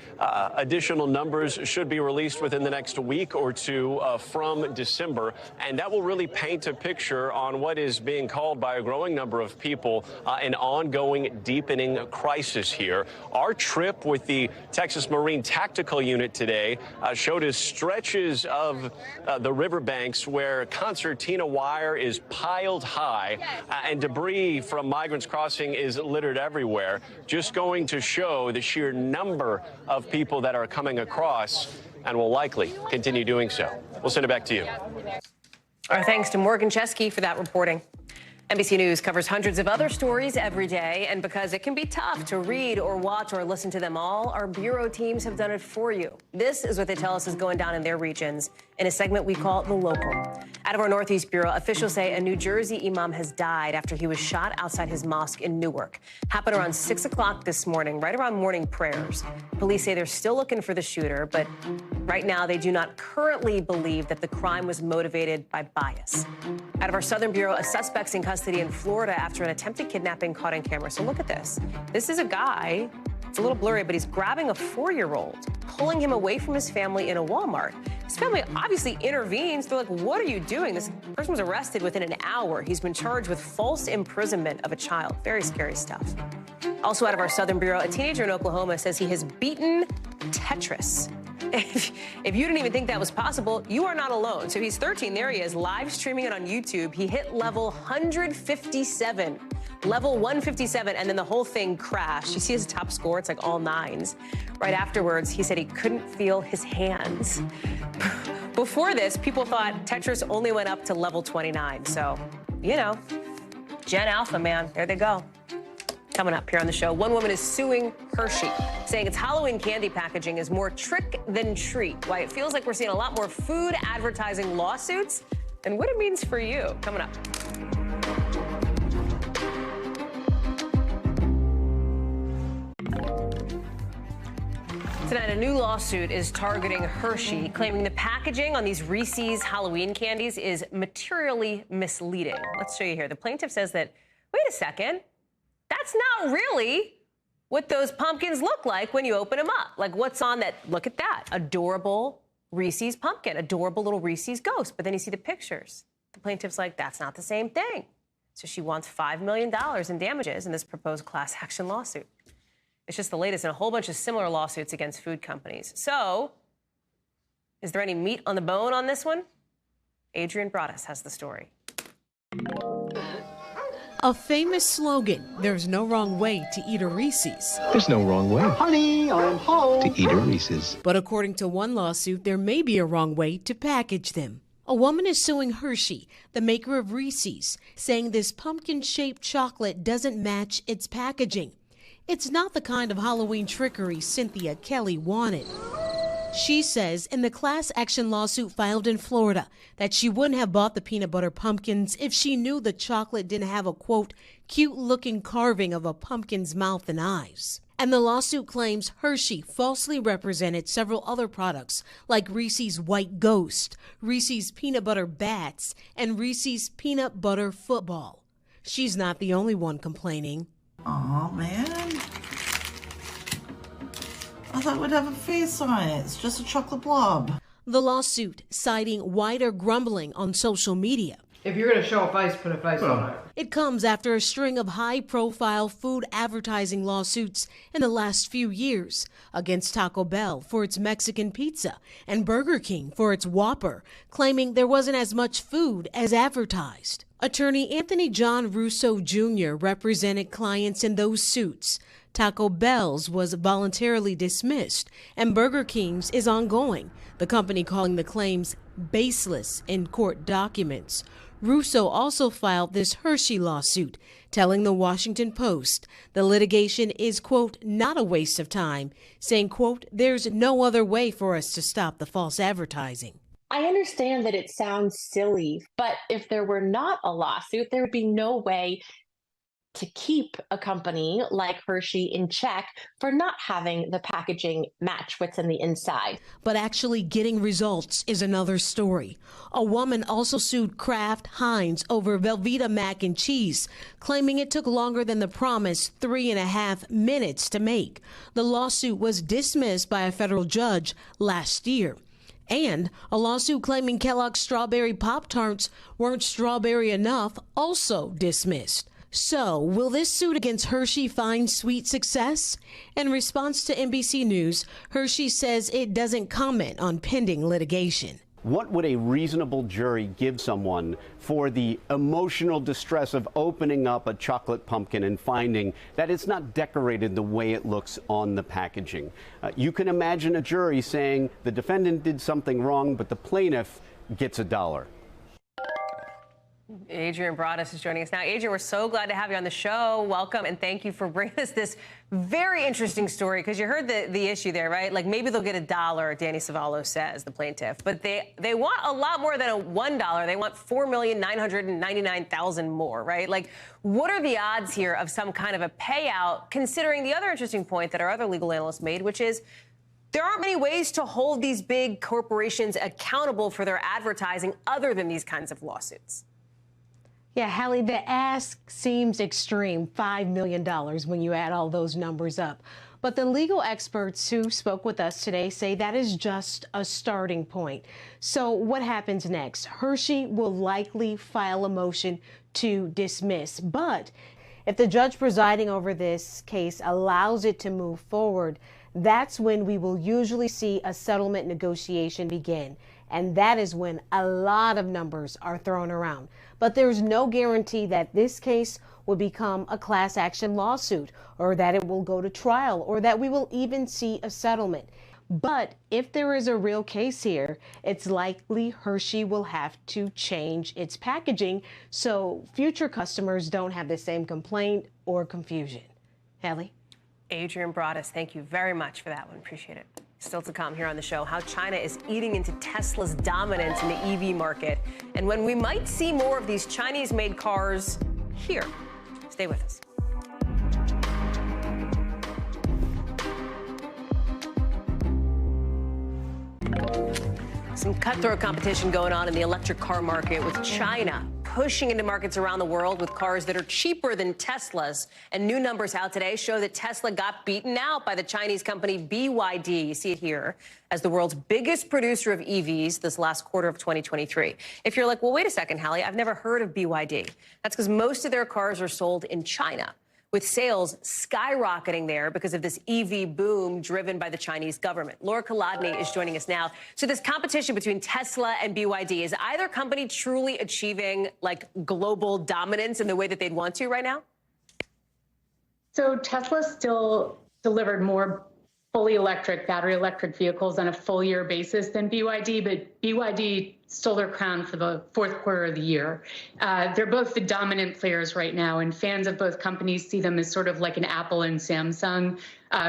additional numbers should be released within the next week or two from December, and that will really paint a picture on what is being called by a growing number of people an ongoing deepening crisis here. Our trip with the Texas Marine Tactical Unit today showed us stretches of the riverbanks where concertina wire is piled high and debris from migrants crossing is littered everywhere, just going to show the sheer number of people that are coming across and will likely continue doing so. We'll send it back to you. Our thanks to Morgan Chesky for that reporting. NBC News covers hundreds of other stories every day, and because it can be tough to read or watch or listen to them all, our bureau teams have done it for you. This is what they tell us is going down in their regions in a segment we call The Local. Out of our Northeast Bureau, officials say a New Jersey imam has died after he was shot outside his mosque in Newark. Happened around 6 o'clock this morning, right around morning prayers. Police say they're still looking for the shooter, but right now they do not currently believe that the crime was motivated by bias. Out of our Southern Bureau, a suspect's in custody in Florida after an attempted kidnapping caught on camera. So look at this. This is a guy, it's a little blurry, but he's grabbing a 4-year-old, pulling him away from his family in a Walmart. His family obviously intervenes. They're like, what are you doing? This person was arrested within an hour. He's been charged with false imprisonment of a child. Very scary stuff. Also out of our Southern Bureau, a teenager in Oklahoma says he has beaten Tetris. If you didn't even think that was possible, you are not alone. So he's 13. There he is, live streaming it on YouTube. He hit level 157. Level 157, and then the whole thing crashed. You see his top score, it's like all 9s. Right afterwards, he said he couldn't feel his hands. Before this, people thought Tetris only went up to level 29. So, you know, Gen Alpha, man, there they go. Coming up here on the show, one woman is suing Hershey, saying its Halloween candy packaging is more trick than treat. Why it feels like we're seeing a lot more food advertising lawsuits and what it means for you. Coming up. Tonight, a new lawsuit is targeting Hershey, claiming the packaging on these Reese's Halloween candies is materially misleading. Let's show you here. The plaintiff says that, wait a second, that's not really what those pumpkins look like when you open them up. Like, what's on that? Look at that. Adorable Reese's pumpkin, adorable little Reese's ghost. But then you see the pictures. The plaintiff's like, that's not the same thing. So she wants $5 million in damages in this proposed class action lawsuit. It's just the latest in a whole bunch of similar lawsuits against food companies. So, is there any meat on the bone on this one? Adrian Broaddus has the story. A famous slogan, there's no wrong way to eat a Reese's. There's no wrong way. Honey, I'm home. To eat a Reese's. But according to one lawsuit, there may be a wrong way to package them. A woman is suing Hershey, the maker of Reese's, saying this pumpkin-shaped chocolate doesn't match its packaging. It's not the kind of Halloween trickery Cynthia Kelly wanted. She says in the class action lawsuit filed in Florida that she wouldn't have bought the peanut butter pumpkins if she knew the chocolate didn't have a, quote, cute-looking carving of a pumpkin's mouth and eyes. And the lawsuit claims Hershey falsely represented several other products like Reese's White Ghost, Reese's Peanut Butter Bats, and Reese's Peanut Butter Football. She's not the only one complaining. Aw, man. I thought it would have a face on it. It's just a chocolate blob. The lawsuit citing wider grumbling on social media. If you're going to show a face, put a face on it. It comes after a string of high-profile food advertising lawsuits in the last few years against Taco Bell for its Mexican pizza and Burger King for its Whopper, claiming there wasn't as much food as advertised. Attorney Anthony John Russo Jr. represented clients in those suits. Taco Bell's was voluntarily dismissed, and Burger King's is ongoing, the company calling the claims baseless in court documents. Russo also filed this Hershey lawsuit, telling the Washington Post the litigation is, quote, not a waste of time, saying, quote, there's no other way for us to stop the false advertising. I understand that it sounds silly, but if there were not a lawsuit, there would be no way to keep a company like Hershey in check for not having the packaging match what's in the inside. But actually getting results is another story. A woman also sued Kraft Heinz over Velveeta mac and cheese, claiming it took longer than the promised 3.5 minutes to make. The lawsuit was dismissed by a federal judge last year. And a lawsuit claiming Kellogg's strawberry Pop-Tarts weren't strawberry enough, also dismissed. So, will this suit against Hershey find sweet success? In response to NBC News, Hershey says it doesn't comment on pending litigation. What would a reasonable jury give someone for the emotional distress of opening up a chocolate pumpkin and finding that it's not decorated the way it looks on the packaging? You can imagine a jury saying the defendant did something wrong, but the plaintiff gets $1. Adrian Broadus is joining us now. Adrian, we're so glad to have you on the show. Welcome, and thank you for bringing us this very interesting story, because you heard the issue there, right? Like, maybe they'll get $1, Danny Savallo says, the plaintiff, but they want a lot more than a $1. They want $4,999,000 more, right? Like, what are the odds here of some kind of a payout, considering the other interesting point that our other legal analyst made, which is there aren't many ways to hold these big corporations accountable for their advertising other than these kinds of lawsuits? Yeah, Hallie, the ask seems extreme, $5 million when you add all those numbers up. But the legal experts who spoke with us today say that is just a starting point. So what happens next? Hershey will likely file a motion to dismiss. But if the judge presiding over this case allows it to move forward, that's when we will usually see a settlement negotiation begin. And that is when a lot of numbers are thrown around. But there's no guarantee that this case will become a class action lawsuit, or that it will go to trial, or that we will even see a settlement. But if there is a real case here, it's likely Hershey will have to change its packaging so future customers don't have the same complaint or confusion. Hallie? Adrian Broadus, thank you very much for that one. Appreciate it. Still to come here on the show, how China is eating into Tesla's dominance in the EV market, and when we might see more of these Chinese-made cars here. Stay with us. Some cutthroat competition going on in the electric car market, with China pushing into markets around the world with cars that are cheaper than Tesla's. And new numbers out today show that Tesla got beaten out by the Chinese company BYD. You see it here, as the world's biggest producer of EVs this last quarter of 2023. If you're like, well, wait a second, Hallie, I've never heard of BYD. That's because most of their cars are sold in China, with sales skyrocketing there because of this EV boom driven by the Chinese government. Laura Kolodny is joining us now. So this competition between Tesla and BYD, is either company truly achieving like global dominance in the way that they'd want to right now? So Tesla still delivered more fully electric, battery electric vehicles on a full year basis than BYD, but BYD stole their crown for the fourth quarter of the year. They're both the dominant players right now, and fans of both companies see them as sort of like an Apple and Samsung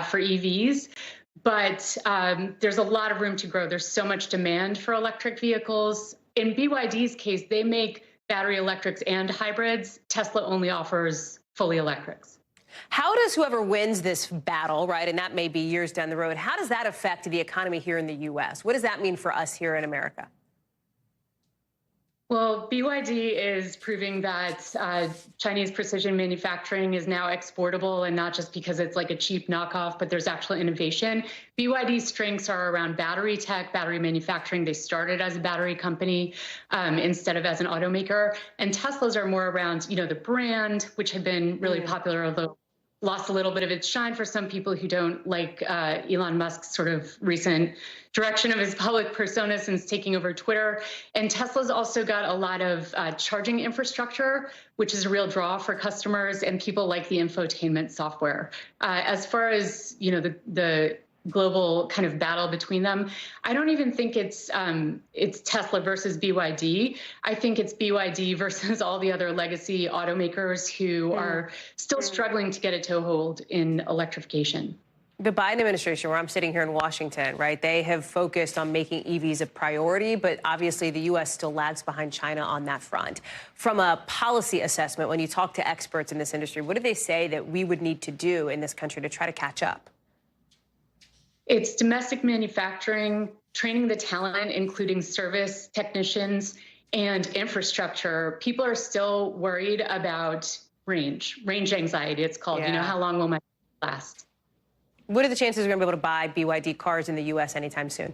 for EVs. But there's a lot of room to grow. There's so much demand for electric vehicles. In BYD's case, they make battery electrics and hybrids. Tesla only offers fully electrics. How does whoever wins this battle, right, and that may be years down the road, how does that affect the economy here in the U.S.? What does that mean for us here in America? Well, BYD is proving that Chinese precision manufacturing is now exportable, and not just because it's like a cheap knockoff, but there's actual innovation. BYD's strengths are around battery tech, battery manufacturing. They started as a battery company instead of as an automaker. And Tesla's are more around, you know, the brand, which had been really popular, although lost a little bit of its shine for some people who don't like Elon Musk's sort of recent direction of his public persona since taking over Twitter. And Tesla's also got a lot of charging infrastructure, which is a real draw for customers, and people like the infotainment software. As far as, you know, the global kind of battle between them, I don't even think it's Tesla versus BYD. I think it's BYD versus all the other legacy automakers who are still struggling to get a toehold in electrification. The Biden administration, where I'm sitting here in Washington, right, they have focused on making EVs a priority, but obviously the U.S. still lags behind China on that front. From a policy assessment, when you talk to experts in this industry, what do they say that we would need to do in this country to try to catch up? It's domestic manufacturing, training the talent, including service technicians, and infrastructure. People are still worried about range anxiety, it's called. You know, how long will my last? What are the chances we're going to be able to buy BYD cars in the U.S. anytime soon?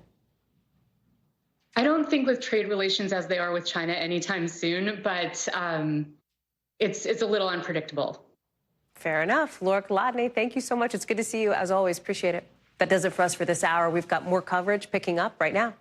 I don't think with trade relations as they are with China anytime soon, but it's a little unpredictable. Fair enough. Laura Kolodny, thank you so much. It's good to see you, as always. Appreciate it. That does it for us for this hour. We've got more coverage picking up right now.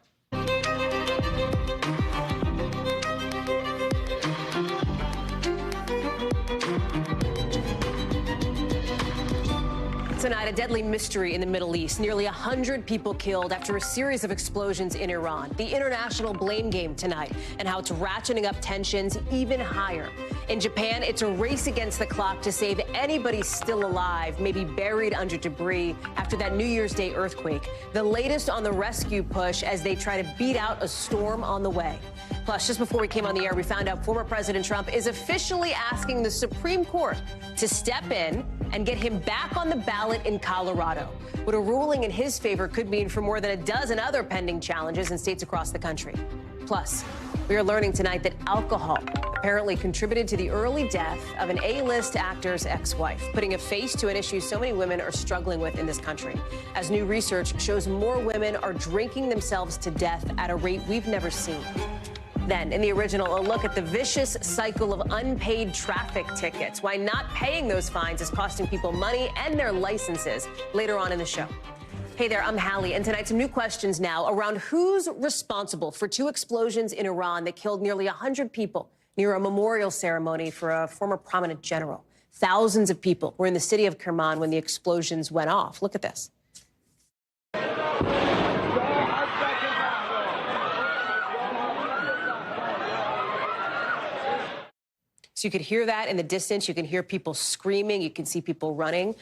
Tonight, a deadly mystery in the Middle East. Nearly 100 people killed after a series of explosions in Iran. The international blame game tonight, and how it's ratcheting up tensions even higher. In Japan, it's a race against the clock to save anybody still alive, maybe buried under debris after that New Year's Day earthquake. The latest on the rescue push as they try to beat out a storm on the way. Plus, just before we came on the air, we found out former President Trump is officially asking the Supreme Court to step in and get him back on the ballot in Colorado. What a ruling in his favor could mean for more than a dozen other pending challenges in states across the country. Plus, we are learning tonight that alcohol apparently contributed to the early death of an A-list actor's ex-wife, putting a face to an issue so many women are struggling with in this country, as new research shows more women are drinking themselves to death at a rate we've never seen. Then, in the original, a look at the vicious cycle of unpaid traffic tickets, why not paying those fines is costing people money and their licenses, later on in the show. Hey there, I'm Hallie, and tonight some new questions now around who's responsible for two explosions in Iran that killed nearly 100 people near a memorial ceremony for a former prominent general. Thousands of people were in the city of Kerman when the explosions went off. Look at this. So you could hear that in the distance. You can hear people screaming. You can see people running.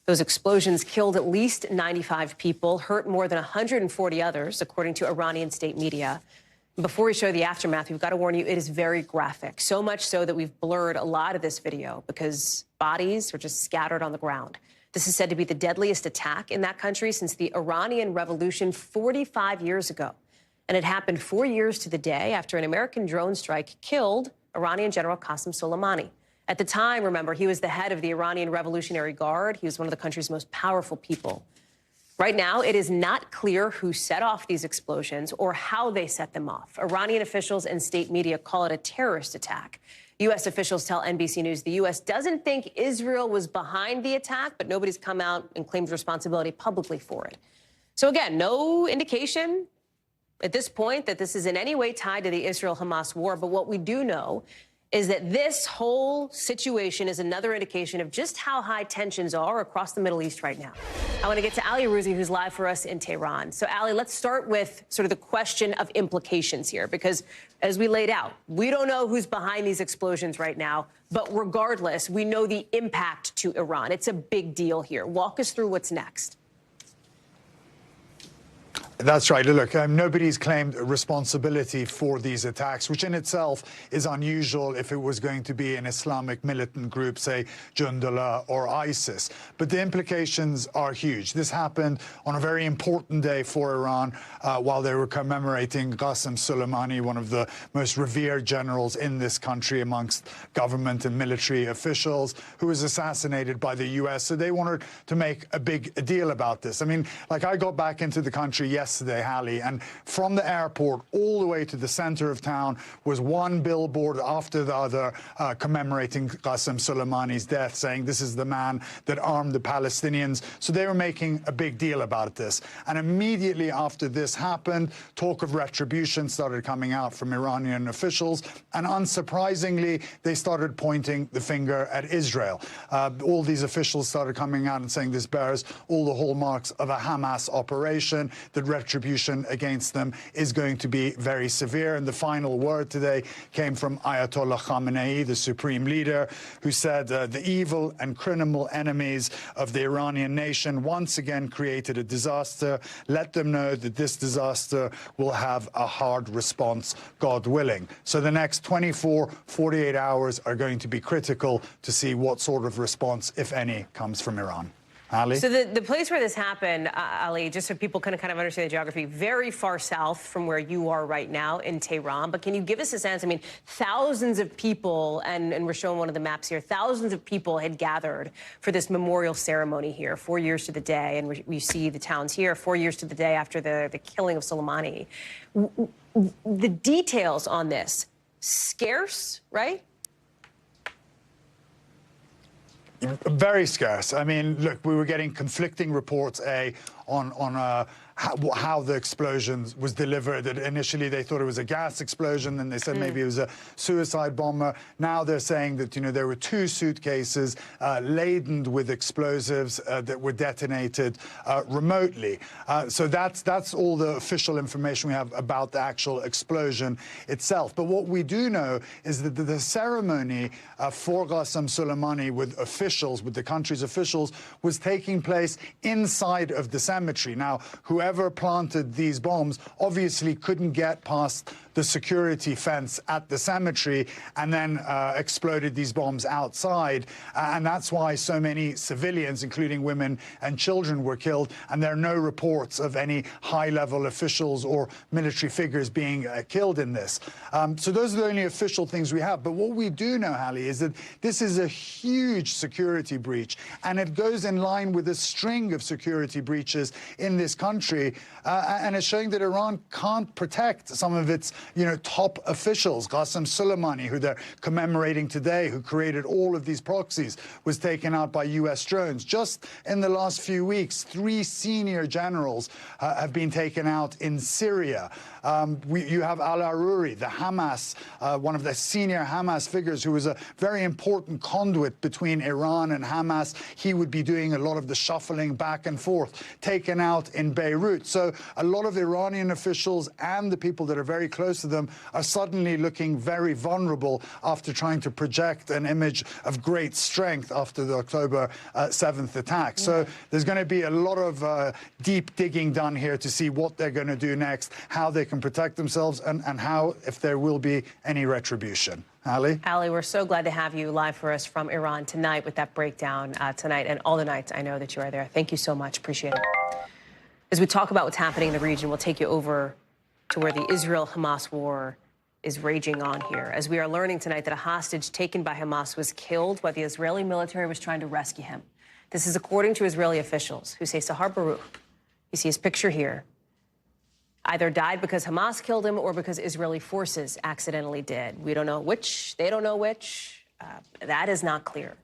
Those explosions killed at least 95 people, hurt more than 140 others, according to Iranian state media. Before we show the aftermath, we've got to warn you, it is very graphic. So much so that we've blurred a lot of this video because bodies are just scattered on the ground. This is said to be the deadliest attack in that country since the Iranian Revolution 45 years ago. And it happened 4 years to the day after an American drone strike killed Iranian General Qasem Soleimani. At the time, remember, he was the head of the Iranian Revolutionary Guard. He was one of the country's most powerful people. Right now, it is not clear who set off these explosions or how they set them off. Iranian officials and state media call it a terrorist attack. U.S. officials tell NBC News the U.S. doesn't think Israel was behind the attack, but nobody's come out and claimed responsibility publicly for it. So again, no indication at this point that this is in any way tied to the Israel-Hamas war. But what we do know is that this whole situation is another indication of just how high tensions are across the Middle East right now. I want to get to Hallie, who's live for us in Tehran. So, Hallie, let's start with sort of the question of implications here, because as we laid out, we don't know who's behind these explosions right now. But regardless, we know the impact to Iran. It's a big deal here. Walk us through what's next. That's right. Look, nobody's claimed responsibility for these attacks, which in itself is unusual if it was going to be an Islamic militant group, say Jundullah or ISIS. But the implications are huge. This happened on a very important day for Iran while they were commemorating Qasem Soleimani, one of the most revered generals in this country amongst government and military officials, who was assassinated by the U.S. So they wanted to make a big deal about this. I mean, like, I got back into the country yesterday, Hallie, and from the airport all the way to the center of town was one billboard after the other commemorating Qasem Soleimani's death, saying this is the man that armed the Palestinians. So they were making a big deal about this. And immediately after this happened, talk of retribution started coming out from Iranian officials. And unsurprisingly, they started pointing the finger at Israel. All these officials started coming out and saying this bears all the hallmarks of a Hamas operation, that retribution against them is going to be very severe. And the final word today came from Ayatollah Khamenei, the supreme leader, who said the evil and criminal enemies of the Iranian nation once again created a disaster. Let them know that this disaster will have a hard response, God willing. So the next 24, 48 hours are going to be critical to see what sort of response, if any, comes from Iran. Hallie? So the place where this happened, Ali, just so people kind of understand the geography, very far south from where you are right now in Tehran. But can you give us a sense? I mean, thousands of people, and we're showing one of the maps here, thousands of people had gathered for this memorial ceremony here, 4 years to the day. And we see the towns here, 4 years to the day after the killing of Soleimani. The details on this, scarce, right? Very scarce. I mean, look, we were getting conflicting reports, on how the explosion was delivered. That initially they thought it was a gas explosion, then they said maybe it was a suicide bomber. Now they're saying that, you know, there were 2 suitcases laden with explosives that were detonated remotely. So that's all the official information we have about the actual explosion itself. But what we do know is that the ceremony for Qasem Soleimani with officials, with the country's officials, was taking place inside of the cemetery. Now, whoever planted these bombs obviously couldn't get past the security fence at the cemetery and then exploded these bombs outside. And that's why so many civilians, including women and children, were killed. And there are no reports of any high-level officials or military figures being killed in this. So those are the only official things we have. But what we do know, Hallie, is that this is a huge security breach, and it goes in line with a string of security breaches in this country, and it's showing that Iran can't protect some of its, you know, top officials. Qasem Soleimani, who they're commemorating today, who created all of these proxies, was taken out by U.S. drones. Just in the last few weeks, 3 senior generals have been taken out in Syria. You have al-Aruri, the Hamas, one of the senior Hamas figures, who was a very important conduit between Iran and Hamas. He would be doing a lot of the shuffling back and forth, taken out in Beirut. So a lot of Iranian officials and the people that are very close to them are suddenly looking very vulnerable after trying to project an image of great strength after the October 7th attack. So there's going to be a lot of deep digging done here to see what they're going to do next, how they can protect themselves, and how, if there will be any retribution. Hallie? Hallie, we're so glad to have you live for us from Iran tonight with that breakdown tonight and all the nights I know that you are there. Thank you so much. Appreciate it. As we talk about what's happening in the region, we'll take you over to where the Israel-Hamas war is raging on here, as we are learning tonight that a hostage taken by Hamas was killed while the Israeli military was trying to rescue him. This is according to Israeli officials who say Sahar Baruch. You see his picture here. either died because Hamas killed him or because Israeli forces accidentally did. We don't know which. They don't know which. That is not clear.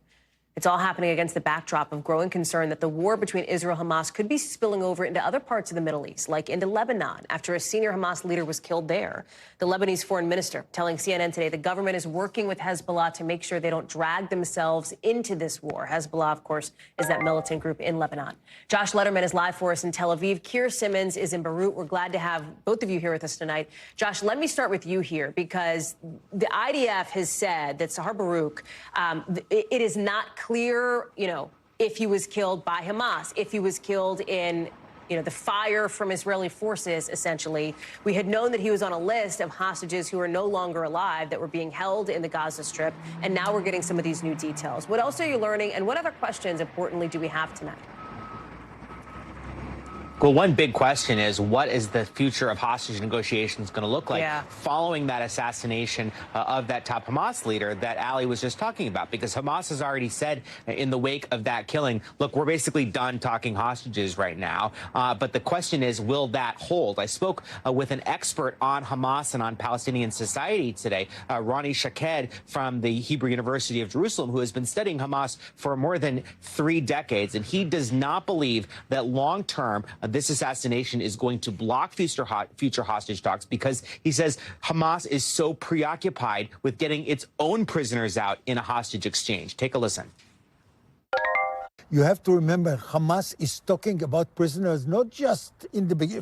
It's all happening against the backdrop of growing concern that the war between Israel and Hamas could be spilling over into other parts of the Middle East, like into Lebanon, after a senior Hamas leader was killed there. The Lebanese foreign minister telling CNN today the government is working with Hezbollah to make sure they don't drag themselves into this war. Hezbollah, of course, is that militant group in Lebanon. Josh Letterman is live for us in Tel Aviv. Keir Simmons is in Beirut. We're glad to have both of you here with us tonight. Josh, let me start with you here, because the IDF has said that Sahar Barouk, it is not clear, if he was killed by Hamas, if he was killed in, the fire from Israeli forces, essentially. We had known that he was on a list of hostages who are no longer alive that were being held in the Gaza Strip, and now we're getting some of these new details. What else are you learning, and what other questions, importantly, do we have tonight? Well, one big question is, what is the future of hostage negotiations going to look like following that assassination of that top Hamas leader that Ali was just talking about? Because Hamas has already said in the wake of that killing, look, we're basically done talking hostages right now. But the question is, will that hold? I spoke with an expert on Hamas and on Palestinian society today, Ronnie Shaked from the Hebrew University of Jerusalem, who has been studying Hamas for more than 3 decades. And he does not believe that long term, this assassination is going to block future hostage talks, because he says Hamas is so preoccupied with getting its own prisoners out in a hostage exchange. Take a listen. You have to remember, Hamas is talking about prisoners not just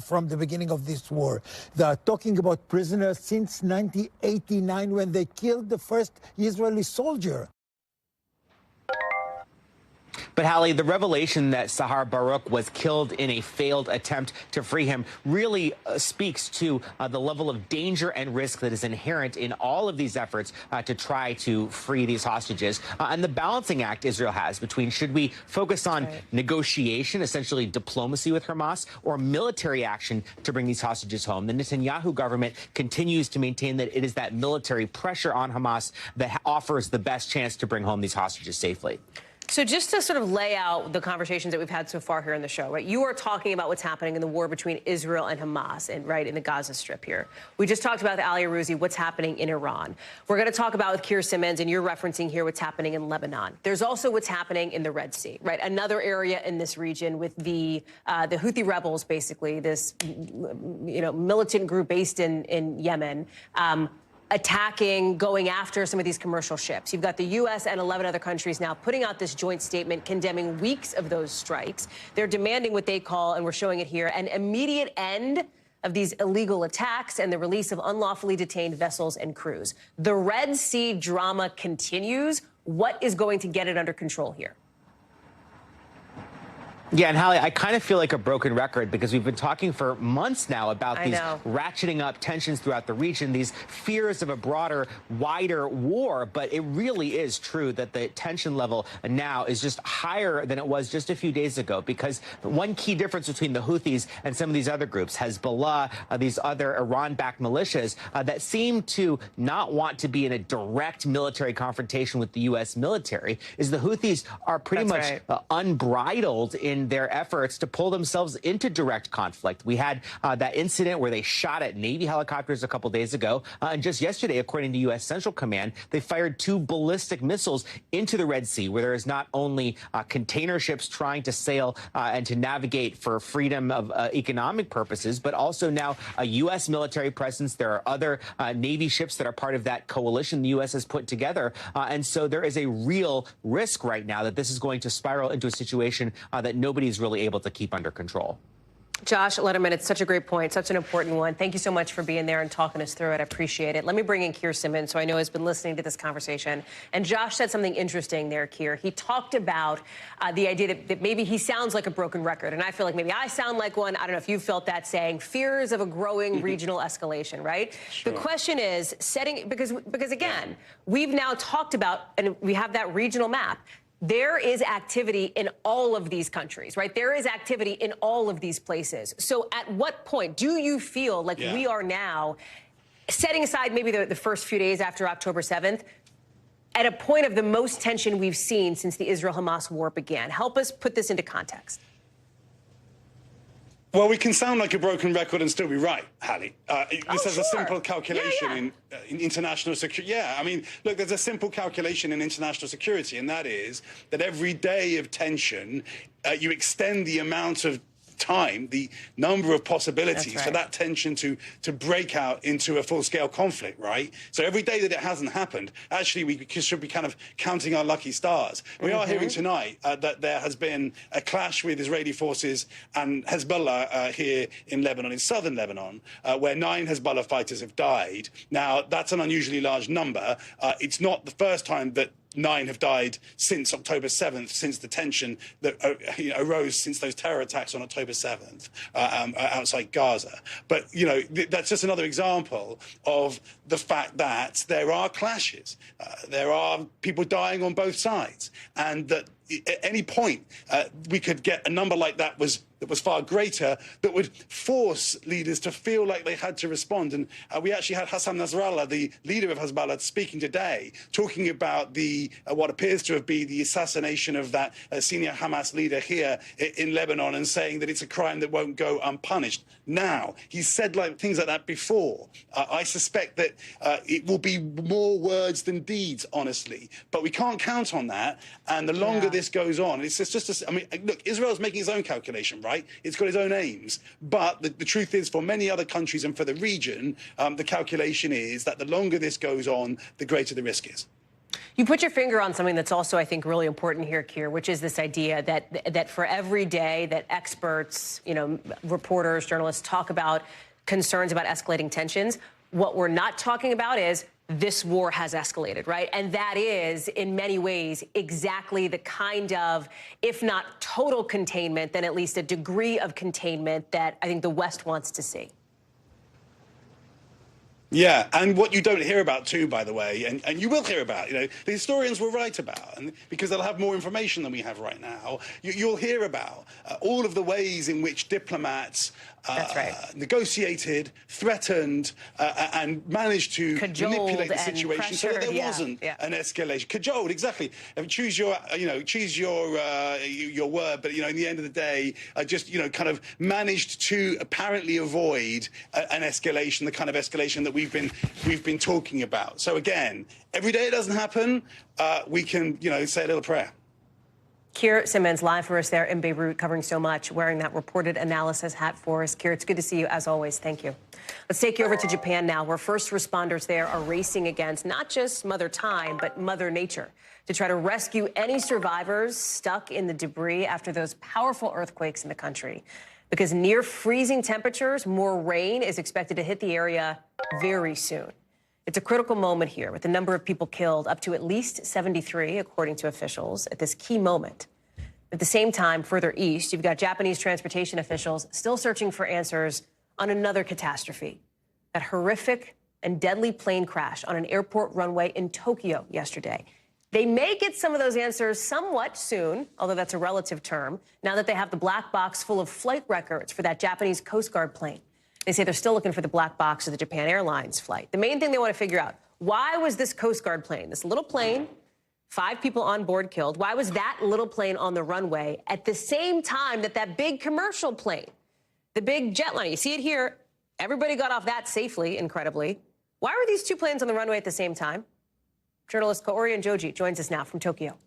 from the beginning of this war. They are talking about prisoners since 1989, when they killed the first Israeli soldier. But, Hallie, the revelation that Sahar Barouk was killed in a failed attempt to free him really speaks to the level of danger and risk that is inherent in all of these efforts to try to free these hostages, and the balancing act Israel has between, should we focus on negotiation, essentially diplomacy with Hamas, or military action to bring these hostages home. The Netanyahu government continues to maintain that it is that military pressure on Hamas that offers the best chance to bring home these hostages safely. So just to sort of lay out the conversations that we've had so far here in the show, right? You are talking about what's happening in the war between Israel and Hamas, and right in the Gaza Strip here. We just talked about the Ali Arouzi, what's happening in Iran. We're going to talk about with Keir Simmons, and you're referencing here what's happening in Lebanon. There's also what's happening in the Red Sea, right? Another area in this region with the Houthi rebels, basically this militant group based in Yemen. Attacking, going after some of these commercial ships. You've got the U.S. and 11 other countries now putting out this joint statement condemning weeks of those strikes. They're demanding what they call, and we're showing it here, an immediate end of these illegal attacks and the release of unlawfully detained vessels and crews. The Red Sea drama continues. What is going to get it under control here? Yeah, and Hallie, I kind of feel like a broken record, because we've been talking for months now about these ratcheting up tensions throughout the region, these fears of a broader, wider war. But it really is true that the tension level now is just higher than it was just a few days ago, because one key difference between the Houthis and some of these other groups, Hezbollah, these other Iran-backed militias that seem to not want to be in a direct military confrontation with the U.S. military, is the Houthis are pretty much unbridled in their efforts to pull themselves into direct conflict. We had that incident where they shot at Navy helicopters a couple days ago. And just yesterday, according to U.S. Central Command, they fired 2 ballistic missiles into the Red Sea, where there is not only container ships trying to sail and to navigate for freedom of economic purposes, but also now a U.S. military presence. There are other Navy ships that are part of that coalition the U.S. has put together. And so there is a real risk right now that this is going to spiral into a situation that nobody's really able to keep under control. Josh Letterman, it's such a great point, such an important one. Thank you so much for being there and talking us through it. I appreciate it. Let me bring in Keir Simmons, who I know has been listening to this conversation. And Josh said something interesting there, Keir. He talked about the idea that maybe he sounds like a broken record. And I feel like maybe I sound like one. I don't know if you felt that, saying fears of a growing regional escalation, right? Sure. The question is because again, we've now talked about, and we have that regional map. There is activity in all of these countries, right? There is activity in all of these places. So at what point do you feel like we are now, setting aside maybe the first few days after October 7th, at a point of the most tension we've seen since the Israel-Hamas war began? Help us put this into context. Well, we can sound like a broken record and still be right, Hallie. This is a simple calculation in international security. Yeah, I mean, look, there's a simple calculation in international security, and that is that every day of tension, you extend the amount of time, the number of possibilities for that tension to break out into a full-scale conflict, right? So every day that it hasn't happened, actually we should be kind of counting our lucky stars. We are hearing tonight that there has been a clash with Israeli forces and Hezbollah here in Lebanon, in southern Lebanon, where 9 Hezbollah fighters have died. Now, that's an unusually large number. It's not the first time that 9 have died since October 7th, since the tension that arose since those terror attacks on October 7th outside Gaza. But, that's just another example of the fact that there are clashes. There are people dying on both sides. And that at any point we could get a number like that was far greater, that would force leaders to feel like they had to respond. And we actually had Hassan Nasrallah, the leader of Hezbollah, speaking today, talking about what appears to have been the assassination of that senior Hamas leader here in Lebanon, and saying that it's a crime that won't go unpunished. Now, he's said things like that before. I suspect that it will be more words than deeds, honestly. But we can't count on that. And the longer this goes on, it's just I mean, look, Israel's making its own calculation, right? It's got its own aims. But the truth is, for many other countries and for the region, the calculation is that the longer this goes on, the greater the risk is. You put your finger on something that's also, I think, really important here, Keir, which is this idea that for every day that experts, reporters, journalists talk about concerns about escalating tensions, what we're not talking about is this war has escalated, right? And that is, in many ways, exactly the kind of, if not total containment, then at least a degree of containment that I think the West wants to see. Yeah, and what you don't hear about too, by the way, and you will hear about, the historians were right about, and because they'll have more information than we have right now, you'll hear about all of the ways in which diplomats negotiated, threatened, and managed to manipulate the situation so that there wasn't an escalation. Cajoled, exactly. Choose your word, but in the end of the day, just kind of managed to apparently avoid an escalation, the kind of escalation that we've been talking about. So again, every day it doesn't happen, we can say a little prayer. Keir Simmons, live for us there in Beirut, covering so much, wearing that reported analysis hat for us. Keir, it's good to see you, as always. Thank you. Let's take you over to Japan now, where first responders there are racing against not just Mother Time, but Mother Nature, to try to rescue any survivors stuck in the debris after those powerful earthquakes in the country. Because near freezing temperatures, more rain is expected to hit the area very soon. It's a critical moment here, with the number of people killed up to at least 73, according to officials, at this key moment. At the same time, further east, you've got Japanese transportation officials still searching for answers on another catastrophe, that horrific and deadly plane crash on an airport runway in Tokyo yesterday. They may get some of those answers somewhat soon, although that's a relative term, now that they have the black box full of flight records for that Japanese Coast Guard plane. They say they're still looking for the black box of the Japan Airlines flight. The main thing they want to figure out, why was this Coast Guard plane, this little plane, 5 people on board killed, why was that little plane on the runway at the same time that big commercial plane, the big jetliner, you see it here, everybody got off that safely, incredibly. Why were these 2 planes on the runway at the same time? Journalist Kaori Joji joins us now from Tokyo.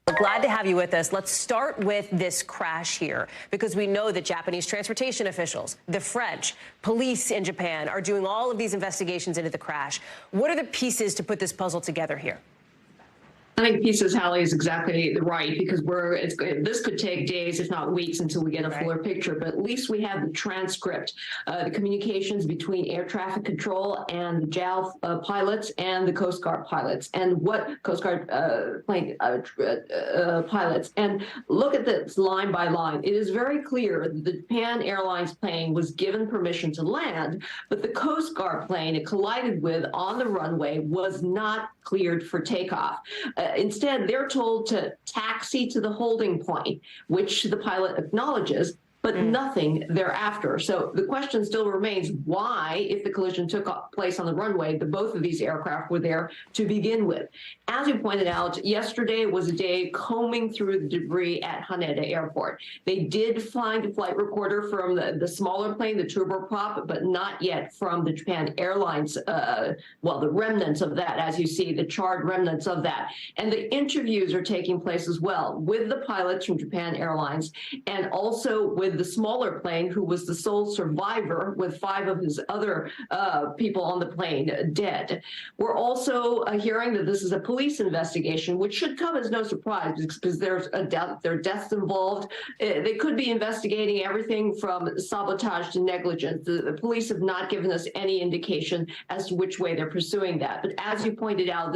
We're glad to have you with us. Let's start with this crash here, because we know that Japanese transportation officials, the French, police in Japan are doing all of these investigations into the crash. What are the pieces to put this puzzle together here? I think pieces, Hallie, is exactly right, because this could take days, if not weeks, until we get a fuller picture. But at least we have the transcript, the communications between air traffic control and the JAL pilots and the Coast Guard pilots, and what Coast Guard plane pilots. And look at this line by line. It is very clear that the Japan Airlines plane was given permission to land, but the Coast Guard plane it collided with on the runway was not cleared for takeoff. Instead, they're told to taxi to the holding point, which the pilot acknowledges, but nothing thereafter. So the question still remains why, if the collision took place on the runway, both of these aircraft were there to begin with. As you pointed out, yesterday was a day combing through the debris at Haneda Airport. They did find a flight recorder from the smaller plane, the turboprop, but not yet from the Japan Airlines, well, the remnants of that, as you see, the charred remnants of that. And the interviews are taking place as well with the pilots from Japan Airlines and also with the smaller plane, who was the sole survivor with 5 of his other people on the plane dead. We're also hearing that this is a police investigation, which should come as no surprise because there are deaths involved. They could be investigating everything from sabotage to negligence. The police have not given us any indication as to which way they're pursuing that. But as you pointed out,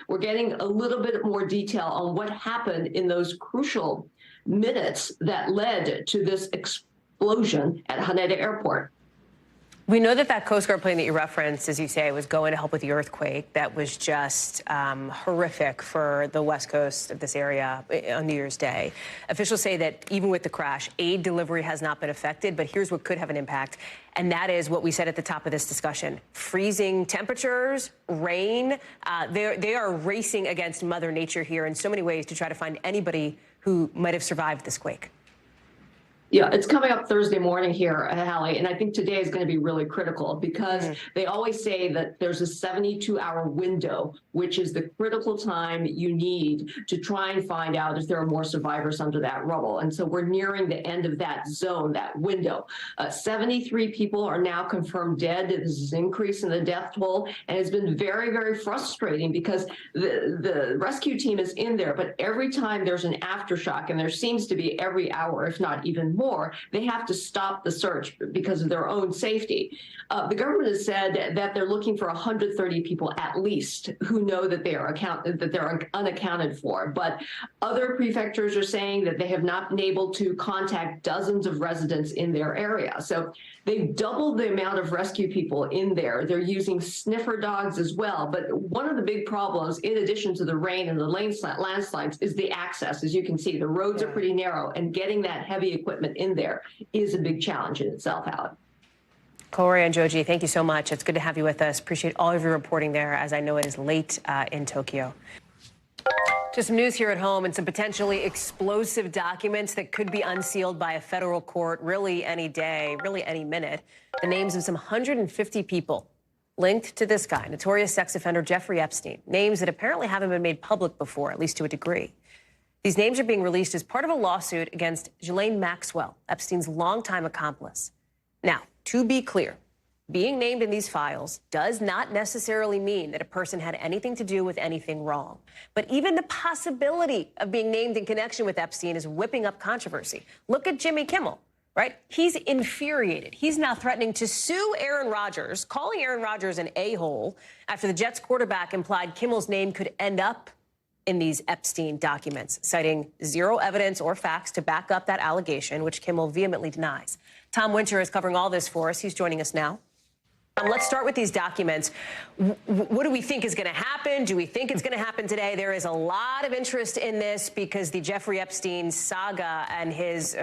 we're getting a little bit more detail on what happened in those crucial minutes that led to this explosion at Haneda Airport. We know that Coast Guard plane that you referenced, as you say, was going to help with the earthquake. That was just horrific for the west coast of this area on New Year's Day. Officials say that even with the crash, aid delivery has not been affected. But here's what could have an impact. And that is what we said at the top of this discussion. Freezing temperatures, rain. They are racing against Mother Nature here in so many ways to try to find anybody who might have survived this quake. Yeah, it's coming up Thursday morning here, Hallie, and I think today is going to be really critical because they always say that there's a 72-hour window, which is the critical time you need to try and find out if there are more survivors under that rubble. And so we're nearing the end of that zone, that window. 73 people are now confirmed dead. This is an increase in the death toll, and it's been very, very frustrating because the rescue team is in there, but every time there's an aftershock, and there seems to be every hour, if not even more, they have to stop the search because of their own safety. The government has said that they're looking for 130 people at least who know that they're unaccounted for. But other prefectures are saying that they have not been able to contact dozens of residents in their area. So they've doubled the amount of rescue people in there. They're using sniffer dogs as well. But one of the big problems, in addition to the rain and the landslides, is the access. As you can see, the roads are pretty narrow, and getting that heavy equipment in there is a big challenge in itself, Hallie. Corey and Joji, thank you so much. It's good to have you with us. Appreciate all of your reporting there, as I know it is late in Tokyo. Just some news here at home and some potentially explosive documents that could be unsealed by a federal court really any day, really any minute. The names of some 150 people linked to this guy, notorious sex offender Jeffrey Epstein. Names that apparently haven't been made public before, at least to a degree. These names are being released as part of a lawsuit against Ghislaine Maxwell, Epstein's longtime accomplice. Now, to be clear, being named in these files does not necessarily mean that a person had anything to do with anything wrong. But even the possibility of being named in connection with Epstein is whipping up controversy. Look at Jimmy Kimmel, right? He's infuriated. He's now threatening to sue Aaron Rodgers, calling Aaron Rodgers an a-hole after the Jets quarterback implied Kimmel's name could end up in these Epstein documents, citing zero evidence or facts to back up that allegation, which Kimmel vehemently denies. Tom Winter is covering all this for us. He's joining us now. Let's start with these documents. What do we think is going to happen? Do we think it's going to happen today? There is a lot of interest in this because the Jeffrey Epstein saga and his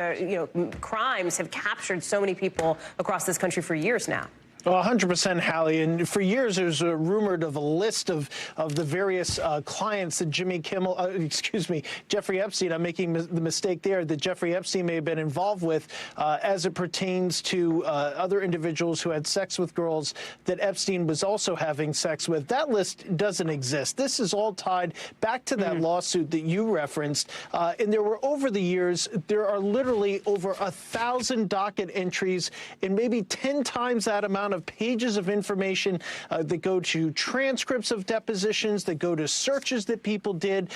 crimes have captured so many people across this country for years now. Well, 100%, Hallie. And for years, there's rumored of a list of the various clients that Jeffrey Epstein, I'm making the mistake there, that Jeffrey Epstein may have been involved with as it pertains to other individuals who had sex with girls that Epstein was also having sex with. That list doesn't exist. This is all tied back to that lawsuit that you referenced. And there were, over the years, there are literally over 1,000 docket entries and maybe 10 times that amount of pages of information that go to transcripts of depositions, that go to searches that people did,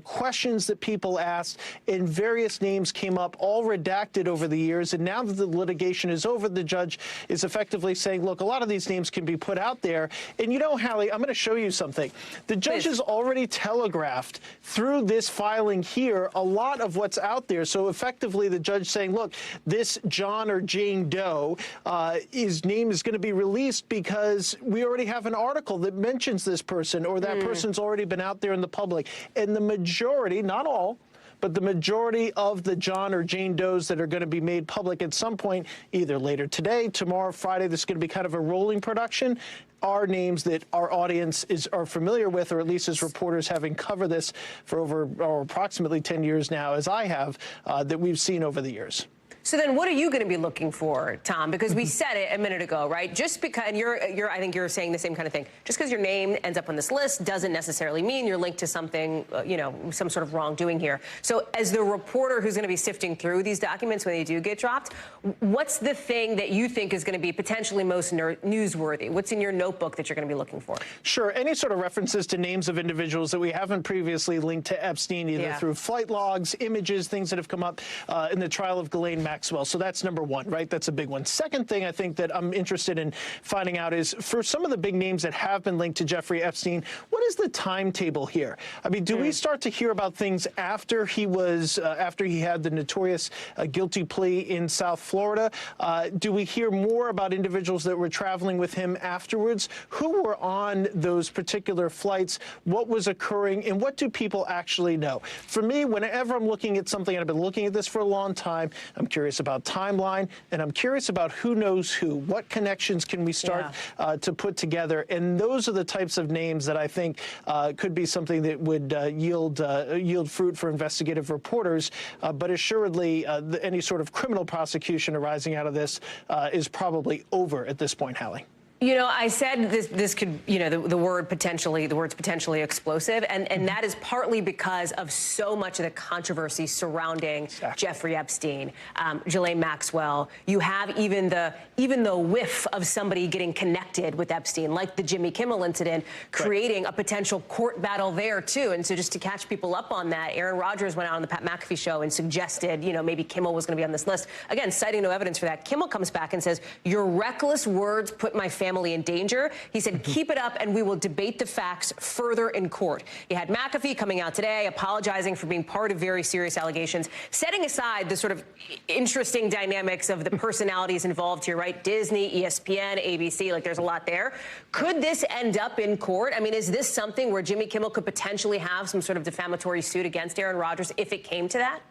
questions that people asked, and various names came up, all redacted over the years. And now that the litigation is over, the judge is effectively saying, look, a lot of these names can be put out there. And you know, Hallie, I'm going to show you something. The judge has already telegraphed through this filing here a lot of what's out there. So effectively, the judge saying, look, this John or Jane Doe, his name is going to be released because we already have an article that mentions this person, or that person's already been out there in the public. And the majority, not all, but the majority of the John or Jane Does that are going to be made public at some point, either later today, tomorrow, Friday, this is going to be kind of a rolling production, are names that our audience are familiar with, or at least as reporters having covered this for over or approximately 10 years now, as I have, that we've seen over the years. So then what are you going to be looking for, Tom? Because we said it a minute ago, right? Just because, and I think you're saying the same kind of thing. Just because your name ends up on this list doesn't necessarily mean you're linked to something, some sort of wrongdoing here. So as the reporter who's going to be sifting through these documents when they do get dropped, what's the thing that you think is going to be potentially most newsworthy? What's in your notebook that you're going to be looking for? Sure. Any sort of references to names of individuals that we haven't previously linked to Epstein, either through flight logs, images, things that have come up in the trial of Ghislaine Maxwell. So that's number one, right? That's a big one. Second thing I think that I'm interested in finding out is, for some of the big names that have been linked to Jeffrey Epstein, what is the timetable here? I mean, do we start to hear about things after he had the notorious guilty plea in South Florida? Do we hear more about individuals that were traveling with him afterwards? Who were on those particular flights? What was occurring? And what do people actually know? For me, whenever I'm looking at something, and I've been looking at this for a long time, I'm curious about timeline, and I'm curious about who knows who. What connections can we start to put together? And those are the types of names that I think could be something that would yield fruit for investigative reporters. But assuredly, any sort of criminal prosecution arising out of this is probably over at this point, Hallie. You know, I said this could, the word's potentially explosive, and that is partly because of so much of the controversy surrounding Jeffrey Epstein, Ghislaine Maxwell. You have even the whiff of somebody getting connected with Epstein, like the Jimmy Kimmel incident, creating a potential court battle there too. And so just to catch people up on that, Aaron Rodgers went out on the Pat McAfee show and suggested, maybe Kimmel was going to be on this list. Again, citing no evidence for that. Kimmel comes back and says, "Your reckless words put my family in danger." He said, "Keep it up and we will debate the facts further in court." You had McAfee coming out today apologizing for being part of very serious allegations, setting aside the sort of interesting dynamics of the personalities involved here, right? Disney, ESPN, ABC, like there's a lot there. Could this end up in court? I mean, is this something where Jimmy Kimmel could potentially have some sort of defamatory suit against Aaron Rodgers if it came to that?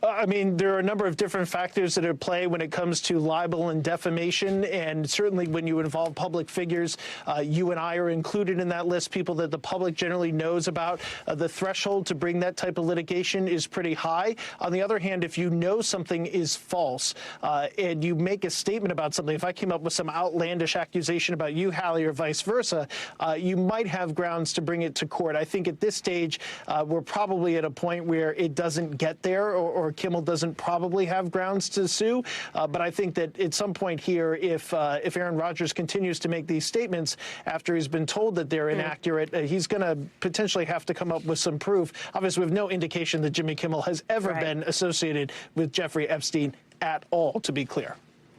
I mean, there are a number of different factors that are at play when it comes to libel and defamation, and certainly when you involve public figures, you and I are included in that list, people that the public generally knows about. The threshold to bring that type of litigation is pretty high. On the other hand, if you know something is false and you make a statement about something, if I came up with some outlandish accusation about you, Hallie, or vice versa, you might have grounds to bring it to court. I think at this stage, we're probably at a point where it doesn't get there, or Kimmel doesn't probably have grounds to sue. But I think that at some point here, if Aaron Rodgers continues to make these statements after he's been told that they're inaccurate, he's going to potentially have to come up with some proof. Obviously, we have no indication that Jimmy Kimmel has ever been associated with Jeffrey Epstein at all, to be clear.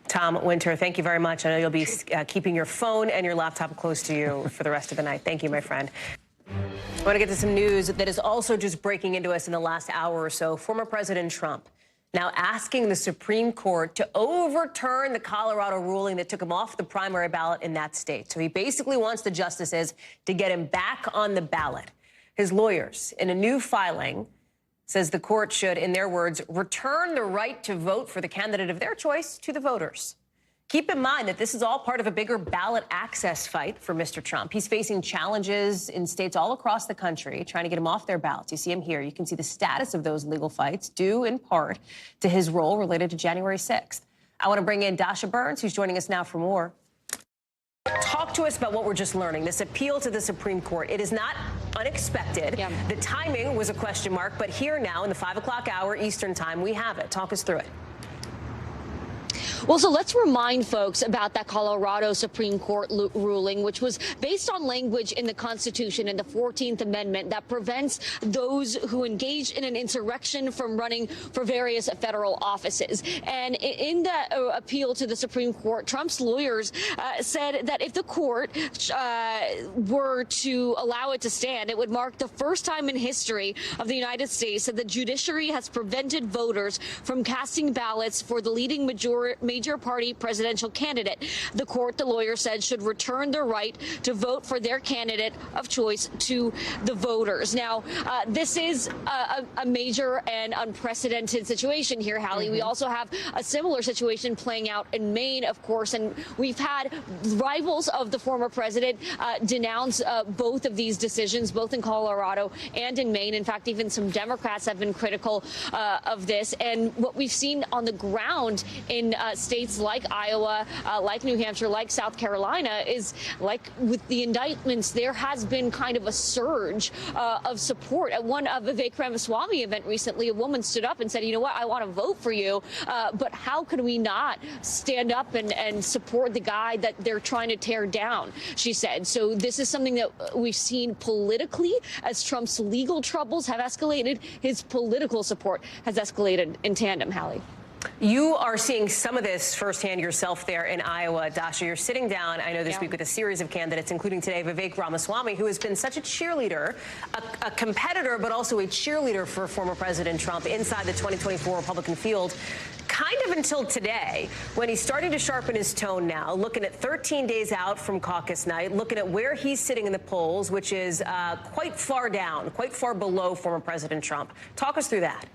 Tom Winter, thank you very much. I know you'll be keeping your phone and your laptop close to you for the rest of the night. Thank you, my friend. I want to get to some news that is also just breaking into us in the last hour or so. Former President Trump now asking the Supreme Court to overturn the Colorado ruling that took him off the primary ballot in that state. So he basically wants the justices to get him back on the ballot. His lawyers, in a new filing, says the court should, in their words, return the right to vote for the candidate of their choice to the voters. Keep in mind that this is all part of a bigger ballot access fight for Mr. Trump. He's facing challenges in states all across the country trying to get him off their ballots. You see him here. You can see the status of those legal fights due in part to his role related to January 6th. I want to bring in Dasha Burns, who's joining us now for more. Talk to us about what we're just learning, this appeal to the Supreme Court. It is not unexpected. The timing was a question mark, but here now in the 5 o'clock hour Eastern time, we have it. Talk us through it. Well, so let's remind folks about that Colorado Supreme Court ruling, which was based on language in the Constitution and the 14th Amendment that prevents those who engage in an insurrection from running for various federal offices. And in that appeal to the Supreme Court, Trump's lawyers said that if the court were to allow it to stand, it would mark the first time in history of the United States that the judiciary has prevented voters from casting ballots for the leading major major party presidential candidate. The court, the lawyer said, should return the right to vote for their candidate of choice to the voters. Now, this is a major and unprecedented situation here, Hallie. We also have a similar situation playing out in Maine, of course, and we've had rivals of the former president denounce both of these decisions, both in Colorado and in Maine. In fact, even some Democrats have been critical of this. And what we've seen on the ground in states like Iowa, like New Hampshire, like South Carolina is like with the indictments, there has been kind of a surge of support. At one Vivek Ramaswamy event recently, a woman stood up and said, you know what, I want to vote for you, but how can we not stand up and support the guy that they're trying to tear down, she said. So this is something that we've seen politically as Trump's legal troubles have escalated. His political support has escalated in tandem, Hallie. You are seeing some of this firsthand yourself there in Iowa, Dasha. You're sitting down, I know, this week with a series of candidates, including today Vivek Ramaswamy, who has been such a cheerleader, a competitor, but also a cheerleader for former President Trump inside the 2024 Republican field, kind of until today, when he's starting to sharpen his tone now, looking at 13 days out from caucus night, looking at where he's sitting in the polls, which is quite far down, quite far below former President Trump. Talk us through that.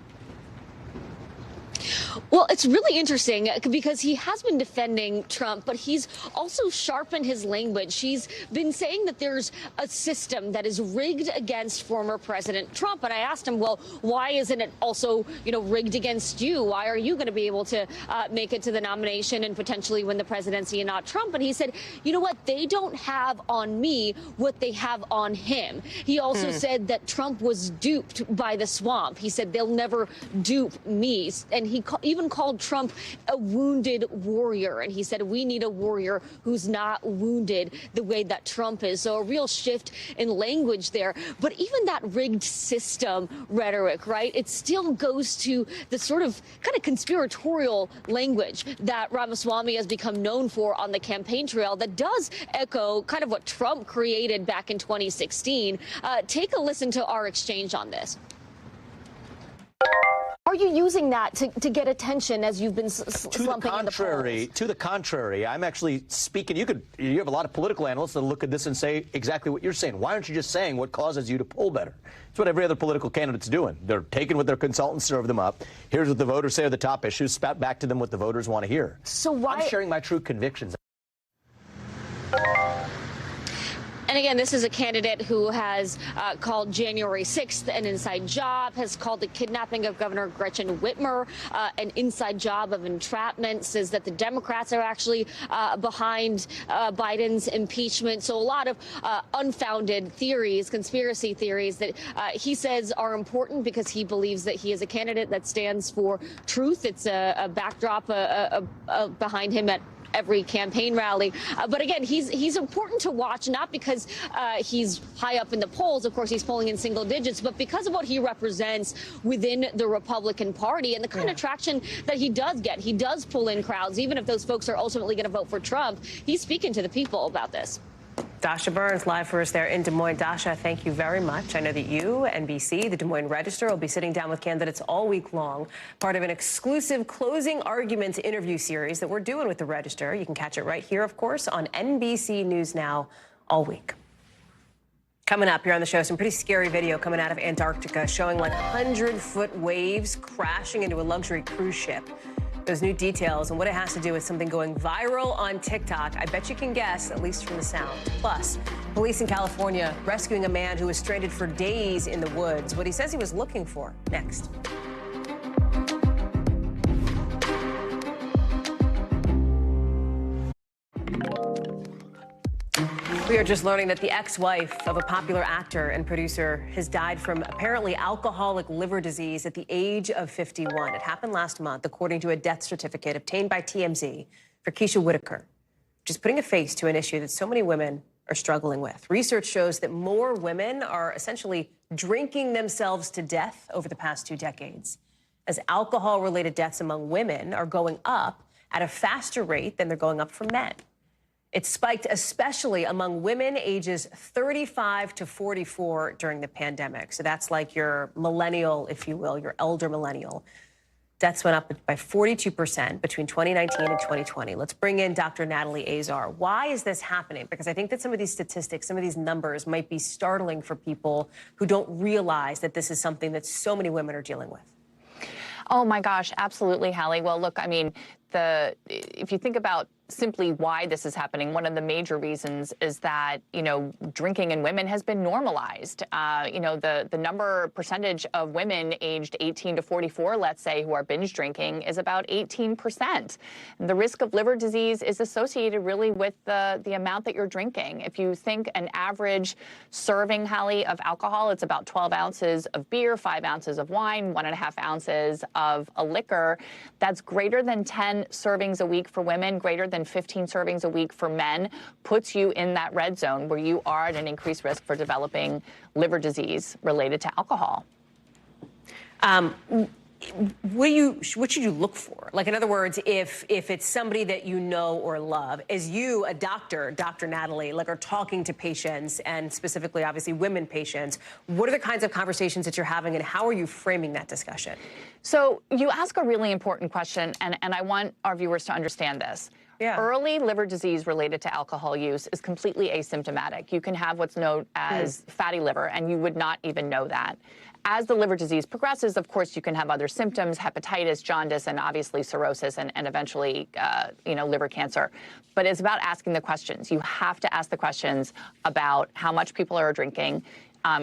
Well, it's really interesting because he has been defending Trump, but he's also sharpened his language. He's been saying that there's a system that is rigged against former President Trump. And I asked him, well, why isn't it also, rigged against you? Why are you going to be able to make it to the nomination and potentially win the presidency and not Trump? And he said, you know what? They don't have on me what they have on him. He also said that Trump was duped by the swamp. He said they'll never dupe me. And he even called Trump a wounded warrior. And he said, we need a warrior who's not wounded the way that Trump is. So a real shift in language there. But even that rigged system rhetoric, right? It still goes to the sort of kind of conspiratorial language that Ramaswamy has become known for on the campaign trail that does echo kind of what Trump created back in 2016. Take a listen to our exchange on this. Are you using that to get attention as you've been slumping in the polls? To the contrary, I'm actually speaking. You have a lot of political analysts that look at this and say exactly what you're saying. Why aren't you just saying what causes you to poll better? It's what every other political candidate's doing. They're taking what their consultants serve them up. Here's what the voters say are the top issues. Spout back to them what the voters want to hear. So why? I'm sharing my true convictions. And again, this is a candidate who has called January 6th an inside job, has called the kidnapping of Governor Gretchen Whitmer an inside job of entrapment, says that the Democrats are actually behind Biden's impeachment. So a lot of unfounded theories, conspiracy theories that he says are important because he believes that he is a candidate that stands for truth. It's a backdrop behind him at every campaign rally. But again, he's important to watch, not because he's high up in the polls. Of course, he's polling in single digits, but because of what he represents within the Republican Party and the kind of traction that he does get. He does pull in crowds, even if those folks are ultimately going to vote for Trump. He's speaking to the people about this. Dasha Burns, live for us there in Des Moines. Dasha, thank you very much. I know that you, NBC, the Des Moines Register, will be sitting down with candidates all week long, part of an exclusive closing arguments interview series that we're doing with the Register. You can catch it right here, of course, on NBC News Now all week. Coming up here on the show, some pretty scary video coming out of Antarctica showing like 100-foot waves crashing into a luxury cruise ship. Those new details and what it has to do with something going viral on TikTok, I bet you can guess, at least from the sound. Plus, police in California rescuing a man who was stranded for days in the woods. What he says he was looking for. Next. We are just learning that the ex-wife of a popular actor and producer has died from apparently alcoholic liver disease at the age of 51. It happened last month, according to a death certificate obtained by TMZ for Keisha Whitaker, which is putting a face to an issue that so many women are struggling with. Research shows that more women are essentially drinking themselves to death over the past 2 decades, as alcohol-related deaths among women are going up at a faster rate than they're going up for men. It spiked especially among women ages 35 to 44 during the pandemic. So that's like your millennial, if you will, your elder millennial. Deaths went up by 42% between 2019 and 2020. Let's bring in Dr. Natalie Azar. Why is this happening? Because I think that some of these statistics, some of these numbers might be startling for people who don't realize that this is something that so many women are dealing with. Oh my gosh, absolutely, Hallie. Well, look, I mean, if you think about simply why this is happening, one of the major reasons is that, drinking in women has been normalized. The percentage of women aged 18 to 44, let's say, who are binge drinking is about 18%. And the risk of liver disease is associated really with the amount that you're drinking. If you think an average serving, Hallie, of alcohol, it's about 12 ounces of beer, 5 ounces of wine, 1.5 ounces of a liquor. That's greater than 10 servings a week for women, greater than 15 servings a week for men, puts you in that red zone where you are at an increased risk for developing liver disease related to alcohol. What should you look for? Like, in other words, if it's somebody that you know or love, as you, a doctor, Dr. Natalie, like, are talking to patients, and specifically, obviously, women patients, what are the kinds of conversations that you're having, and how are you framing that discussion? So you ask a really important question, and I want our viewers to understand this. Yeah. Early liver disease related to alcohol use is completely asymptomatic. You can have what's known as fatty liver, and you would not even know that. As the liver disease progresses, of course, you can have other symptoms, hepatitis, jaundice, and obviously cirrhosis, and eventually, liver cancer. But it's about asking the questions. You have to ask the questions about how much people are drinking.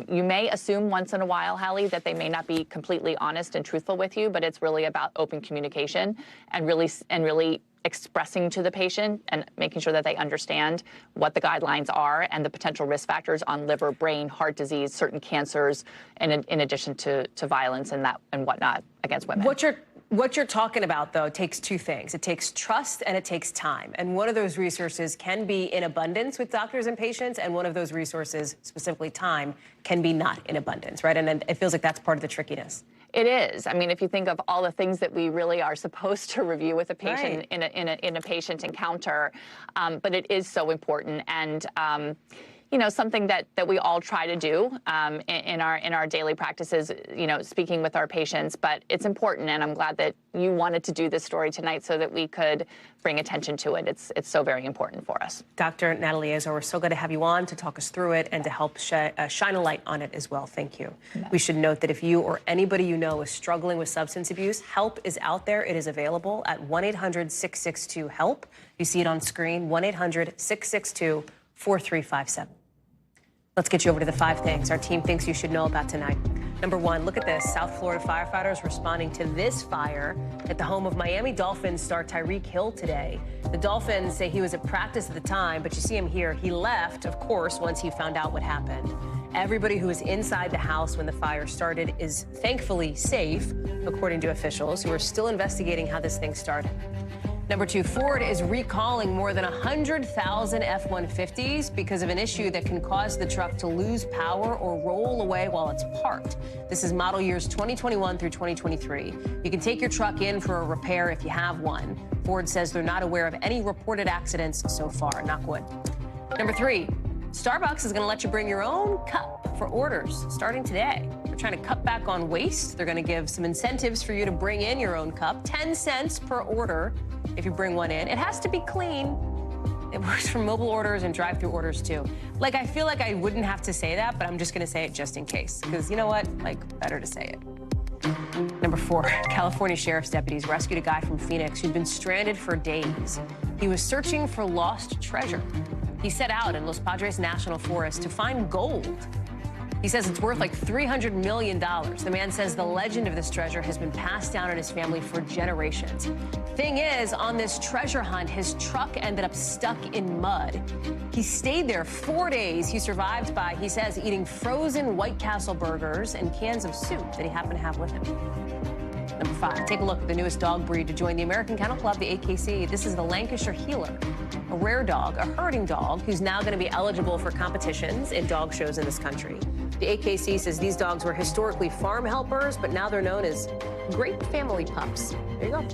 You may assume once in a while, Hallie, that they may not be completely honest and truthful with you, but it's really about open communication and really expressing to the patient and making sure that they understand what the guidelines are and the potential risk factors on liver, brain, heart disease, certain cancers, and in addition to violence and whatnot against women. What you're talking about, though, takes two things. It takes trust and it takes time. And one of those resources can be in abundance with doctors and patients, and one of those resources, specifically time, can be not in abundance, right? And it feels like that's part of the trickiness. It is. I mean, if you think of all the things that we really are supposed to review with a patient in a patient encounter, but it is so important. And something that we all try to do in our daily practices, speaking with our patients. But it's important, and I'm glad that you wanted to do this story tonight so that we could bring attention to it. It's so very important for us. Dr. Natalie Azar, we're so glad to have you on to talk us through it and to help shine a light on it as well. Thank you. Yeah. We should note that if you or anybody you know is struggling with substance abuse, help is out there. It is available at 1-800-662-HELP. You see it on screen, 1-800-662-4357. Let's get you over to the 5 things our team thinks you should know about tonight. Number 1, look at this. South Florida firefighters responding to this fire at the home of Miami Dolphins star Tyreek Hill today. The Dolphins say he was at practice at the time, but you see him here. He left, of course, once he found out what happened. Everybody who was inside the house when the fire started is thankfully safe, according to officials who are still investigating how this thing started. Number 2, Ford is recalling more than 100,000 F-150s because of an issue that can cause the truck to lose power or roll away while it's parked. This is model years 2021 through 2023. You can take your truck in for a repair if you have one. Ford says they're not aware of any reported accidents so far. Knock wood. Number 3, Starbucks is going to let you bring your own cup for orders starting today. They're trying to cut back on waste. They're going to give some incentives for you to bring in your own cup, 10 cents per order if you bring one in. It has to be clean. It works for mobile orders and drive-through orders, too. Like, I feel like I wouldn't have to say that, but I'm just going to say it just in case. Because you know what? Like, better to say it. Number 4, California sheriff's deputies rescued a guy from Phoenix who'd been stranded for days. He was searching for lost treasure. He set out in Los Padres National Forest to find gold. He says it's worth like $300 million. The man says the legend of this treasure has been passed down in his family for generations. Thing is, on this treasure hunt, his truck ended up stuck in mud. He stayed there 4 days. He survived by, he says, eating frozen White Castle burgers and cans of soup that he happened to have with him. Number 5, take a look at the newest dog breed to join the American Kennel Club, the AKC. This is the Lancashire Heeler, a rare dog, a herding dog, who's now going to be eligible for competitions in dog shows in this country. The AKC says these dogs were historically farm helpers, but now they're known as great family pups. There you go.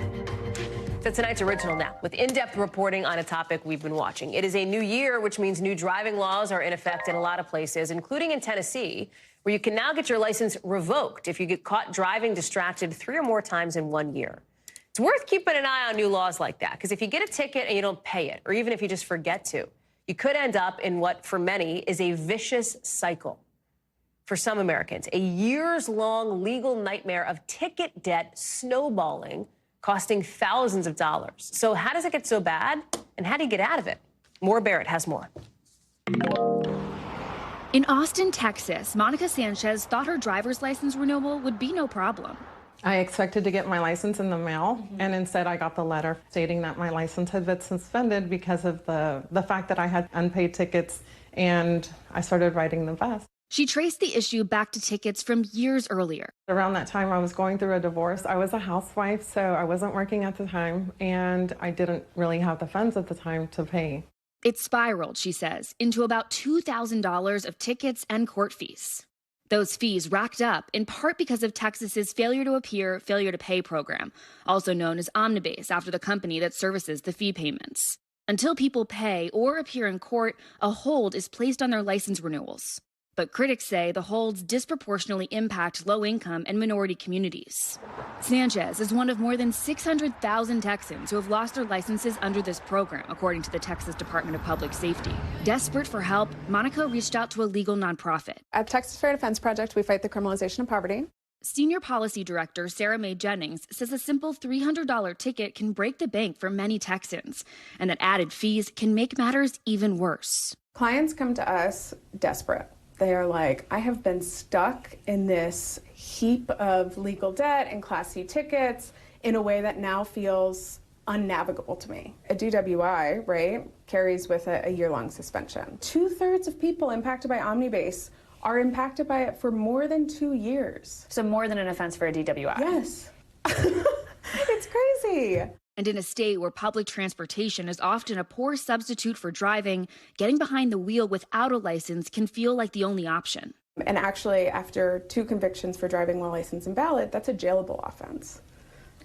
So tonight's original now, with in-depth reporting on a topic we've been watching. It is a new year, which means new driving laws are in effect in a lot of places, including in Tennessee, where you can now get your license revoked if you get caught driving distracted 3 or more times in 1 year. It's worth keeping an eye on new laws like that, because if you get a ticket and you don't pay it, or even if you just forget to, you could end up in what, for many, is a vicious cycle. For some Americans, a years-long legal nightmare of ticket debt snowballing, costing thousands of dollars. So how does it get so bad, and how do you get out of it? Maura Barrett has more. In Austin, Texas, Monica Sanchez thought her driver's license renewal would be no problem. I expected to get my license in the mail, and instead I got the letter stating that my license had been suspended because of the fact that I had unpaid tickets, and I started riding the bus. She traced the issue back to tickets from years earlier. Around that time, I was going through a divorce. I was a housewife, so I wasn't working at the time, and I didn't really have the funds at the time to pay. It spiraled, she says, into about $2,000 of tickets and court fees. Those fees racked up in part because of Texas's failure to appear, failure to pay program, also known as Omnibase, after the company that services the fee payments. Until people pay or appear in court, a hold is placed on their license renewals. But critics say the holds disproportionately impact low-income and minority communities. Sanchez is one of more than 600,000 Texans who have lost their licenses under this program, according to the Texas Department of Public Safety. Desperate for help, Monica reached out to a legal nonprofit. At Texas Fair Defense Project, we fight the criminalization of poverty. Senior Policy Director Sarah Mae Jennings says a simple $300 ticket can break the bank for many Texans, and that added fees can make matters even worse. Clients come to us desperate. They are like, I have been stuck in this heap of legal debt and Class C tickets in a way that now feels unnavigable to me. A DWI, right, carries with it a year-long suspension. 2/3 of people impacted by Omnibase are impacted by it for more than 2 years. So more than an offense for a DWI? Yes. It's crazy. And in a state where public transportation is often a poor substitute for driving, getting behind the wheel without a license can feel like the only option. And actually, after 2 convictions for driving while licensed and valid, that's a jailable offense.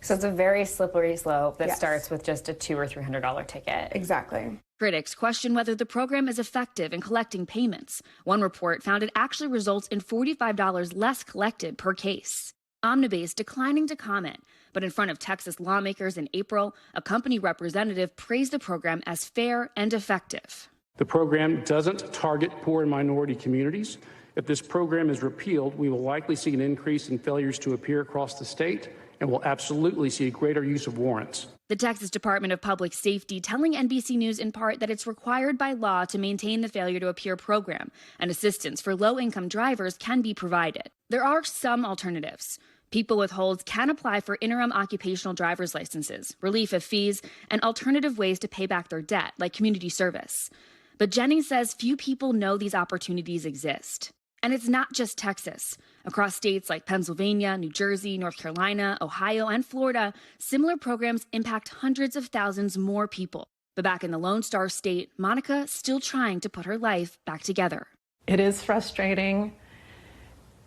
So it's a very slippery slope that Yes. starts with just a $200 or $300 ticket. Exactly. Critics question whether the program is effective in collecting payments. One report found it actually results in $45 less collected per case. Omnibase declining to comment, but in front of Texas lawmakers in April, a company representative praised the program as fair and effective. The program doesn't target poor and minority communities. If this program is repealed, we will likely see an increase in failures to appear across the state, and will absolutely see a greater use of warrants. The Texas Department of Public Safety telling NBC News in part that it's required by law to maintain the failure to appear program, and assistance for low-income drivers can be provided. There are some alternatives. People with holds can apply for interim occupational driver's licenses, relief of fees, and alternative ways to pay back their debt, like community service. But Jennings says few people know these opportunities exist. And it's not just Texas. Across states like Pennsylvania, New Jersey, North Carolina, Ohio, and Florida, similar programs impact hundreds of thousands more people. But back in the Lone Star State, Monica still trying to put her life back together. It is frustrating.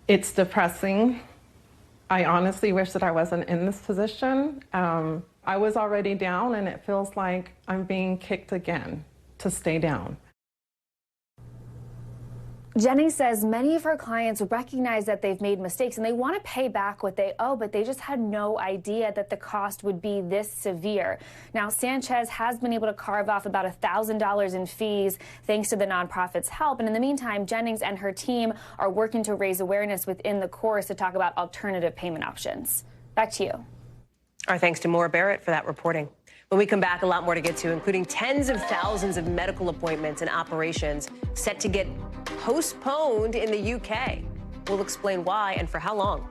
It's depressing. I honestly wish that I wasn't in this position. I was already down, and it feels like I'm being kicked again to stay down. Jenny says many of her clients recognize that they've made mistakes and they want to pay back what they owe, but they just had no idea that the cost would be this severe. Now, Sanchez has been able to carve off about $1,000 in fees thanks to the nonprofit's help. And in the meantime, Jennings and her team are working to raise awareness within the course to talk about alternative payment options. Back to you. Our thanks to Maura Barrett for that reporting. When we come back, a lot more to get to, including tens of thousands of medical appointments and operations set to get postponed in the UK. We'll explain why and for how long.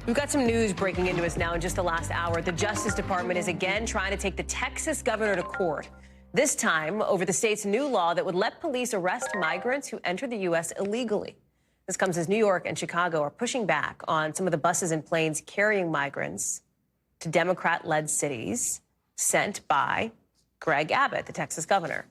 We've got some news breaking into us now in just the last hour. The Justice Department is again trying to take the Texas governor to court, this time over the state's new law that would let police arrest migrants who enter the U.S. illegally. This comes as New York and Chicago are pushing back on some of the buses and planes carrying migrants to Democrat-led cities sent by Greg Abbott, the Texas governor.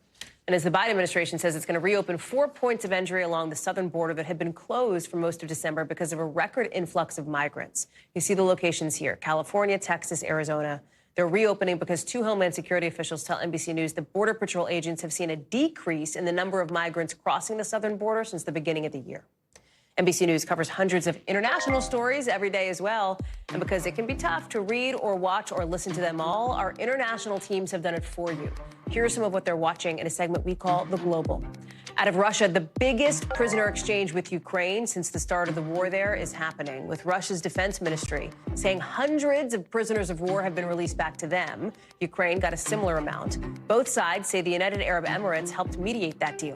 And as the Biden administration says, it's going to reopen 4 points of entry along the southern border that had been closed for most of December because of a record influx of migrants. You see the locations here: California, Texas, Arizona. They're reopening because 2 Homeland Security officials tell NBC News the Border Patrol agents have seen a decrease in the number of migrants crossing the southern border since the beginning of the year. NBC News covers hundreds of international stories every day as well. And because it can be tough to read or watch or listen to them all, our international teams have done it for you. Here's some of what they're watching in a segment we call The Global. Out of Russia, the biggest prisoner exchange with Ukraine since the start of the war there is happening, with Russia's defense ministry saying hundreds of prisoners of war have been released back to them. Ukraine got a similar amount. Both sides say the United Arab Emirates helped mediate that deal.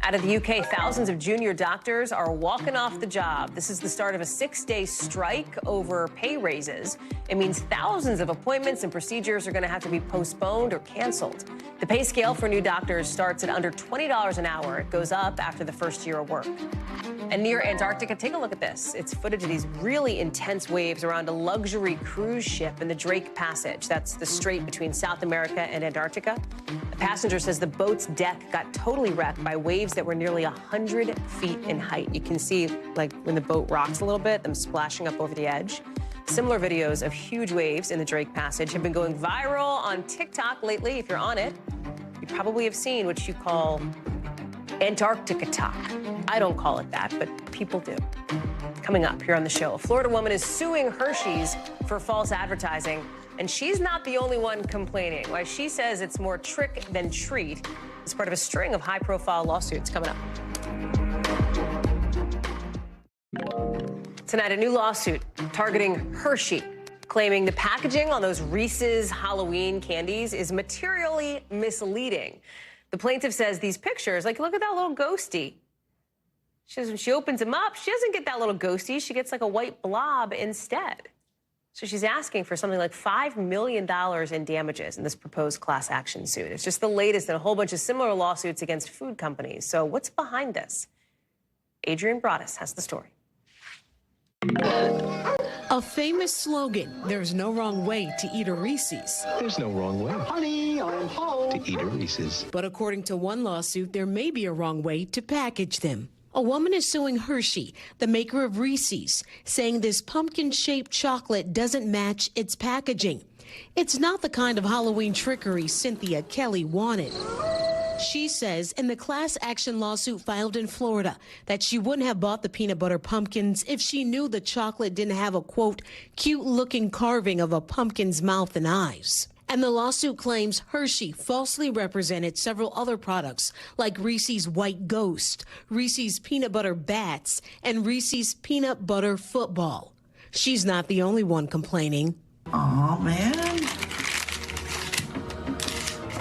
Out of the UK, thousands of junior doctors are walking off the job. This is the start of a 6-day strike over pay raises. It means thousands of appointments and procedures are going to have to be postponed or canceled. The pay scale for new doctors starts at under $20 an hour. It goes up after the first year of work. And near Antarctica, take a look at this. It's footage of these really intense waves around a luxury cruise ship in the Drake Passage. That's the strait between South America and Antarctica. The passenger says the boat's deck got totally wrecked by waves that were nearly 100 feet in height. You can see, like, when the boat rocks a little bit, them splashing up over the edge. Similar videos of huge waves in the Drake Passage have been going viral on TikTok lately. If you're on it, you probably have seen what you call Antarctica talk. I don't call it that, but people do. Coming up here on the show, a Florida woman is suing Hershey's for false advertising, and she's not the only one complaining. Why she says it's more trick than treat is part of a string of high-profile lawsuits coming up. Tonight, a new lawsuit targeting Hershey, claiming the packaging on those Reese's Halloween candies is materially misleading. The plaintiff says these pictures, like, look at that little ghosty. She says when she opens them up, she doesn't get that little ghosty. She gets like a white blob instead. So she's asking for something like $5 million in damages in this proposed class action suit. It's just the latest in a whole bunch of similar lawsuits against food companies. So what's behind this? Adrian Broaddus has the story. A famous slogan, there's no wrong way to eat a Reese's. There's no wrong way. Honey, I'm home. To eat a Reese's. But according to one lawsuit, there may be a wrong way to package them. A woman is suing Hershey, the maker of Reese's, saying this pumpkin-shaped chocolate doesn't match its packaging. It's not the kind of Halloween trickery Cynthia Kelly wanted. She says in the class action lawsuit filed in Florida that she wouldn't have bought the peanut butter pumpkins if she knew the chocolate didn't have a, quote, cute-looking carving of a pumpkin's mouth and eyes. And the lawsuit claims Hershey falsely represented several other products like Reese's White Ghost, Reese's Peanut Butter Bats, and Reese's Peanut Butter Football. She's not the only one complaining. Aw, man.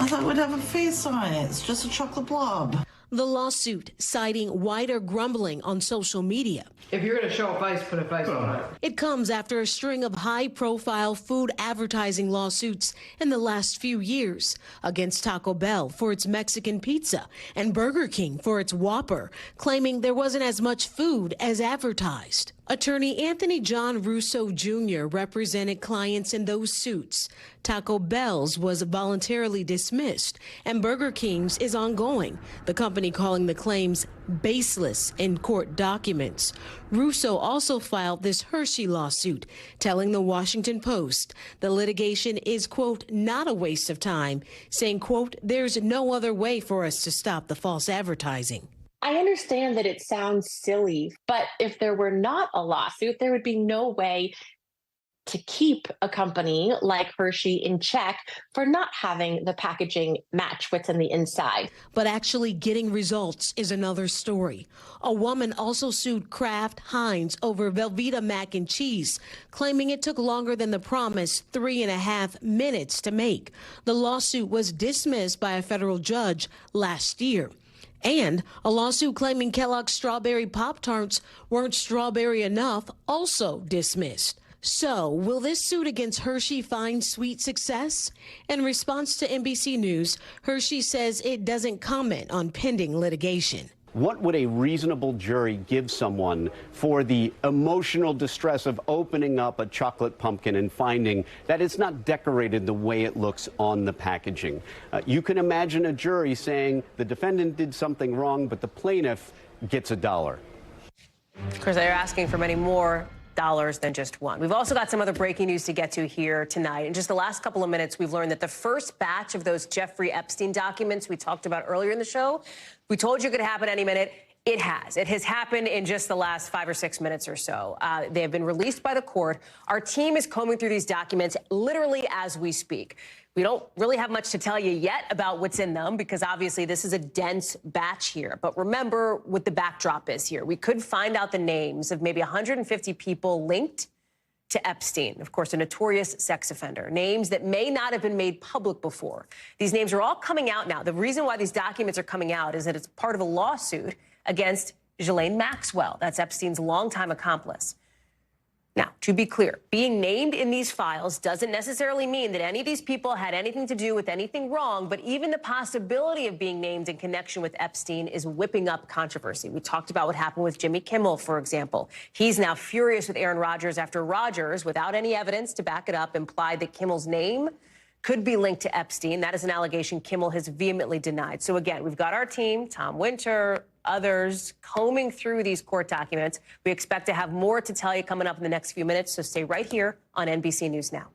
I thought we'd have a face on it. It's just a chocolate blob. The lawsuit citing wider grumbling on social media. If you're going to show a face, put a face on it. It comes after a string of high-profile food advertising lawsuits in the last few years against Taco Bell for its Mexican pizza and Burger King for its Whopper, claiming there wasn't as much food as advertised. Attorney Anthony John Russo Jr. represented clients in those suits. Taco Bell's was voluntarily dismissed, and Burger King's is ongoing, the company calling the claims baseless in court documents. Russo also filed this Hershey lawsuit, telling the Washington Post the litigation is, quote, not a waste of time, saying, quote, there's no other way for us to stop the false advertising. I understand that it sounds silly, but if there were not a lawsuit, there would be no way to keep a company like Hershey in check for not having the packaging match what's in the inside. But actually getting results is another story. A woman also sued Kraft Heinz over Velveeta mac and cheese, claiming it took longer than the promised 3.5 minutes to make. The lawsuit was dismissed by a federal judge last year. And a lawsuit claiming Kellogg's strawberry Pop-Tarts weren't strawberry enough, also dismissed. So, will this suit against Hershey find sweet success? In response to NBC News, Hershey says it doesn't comment on pending litigation. What would a reasonable jury give someone for the emotional distress of opening up a chocolate pumpkin and finding that it's not decorated the way it looks on the packaging? You can imagine a jury saying the defendant did something wrong, but the plaintiff gets $1. Of course, they're asking for many more dollars than just one. We've also got some other breaking news to get to here tonight. In just the last couple of minutes, we've learned that the first batch of those Jeffrey Epstein documents we talked about earlier in the show, we told you it could happen any minute. It has. It has happened in just the last 5 or 6 minutes or so. They have been released by the court. Our team is combing through these documents literally as we speak. We don't really have much to tell you yet about what's in them because obviously this is a dense batch here. But remember what the backdrop is here. We could find out the names of maybe 150 people linked to Epstein, of course, a notorious sex offender, names that may not have been made public before. These names are all coming out now. The reason why these documents are coming out is that it's part of a lawsuit against Ghislaine Maxwell. That's Epstein's longtime accomplice. Now, to be clear, being named in these files doesn't necessarily mean that any of these people had anything to do with anything wrong, but even the possibility of being named in connection with Epstein is whipping up controversy. We talked about what happened with Jimmy Kimmel, for example. He's now furious with Aaron Rodgers after Rodgers, without any evidence to back it up, implied that Kimmel's name could be linked to Epstein. That is an allegation Kimmel has vehemently denied. So again, we've got our team, Tom Winter, others, combing through these court documents. We expect to have more to tell you coming up in the next few minutes, so stay right here on NBC News Now.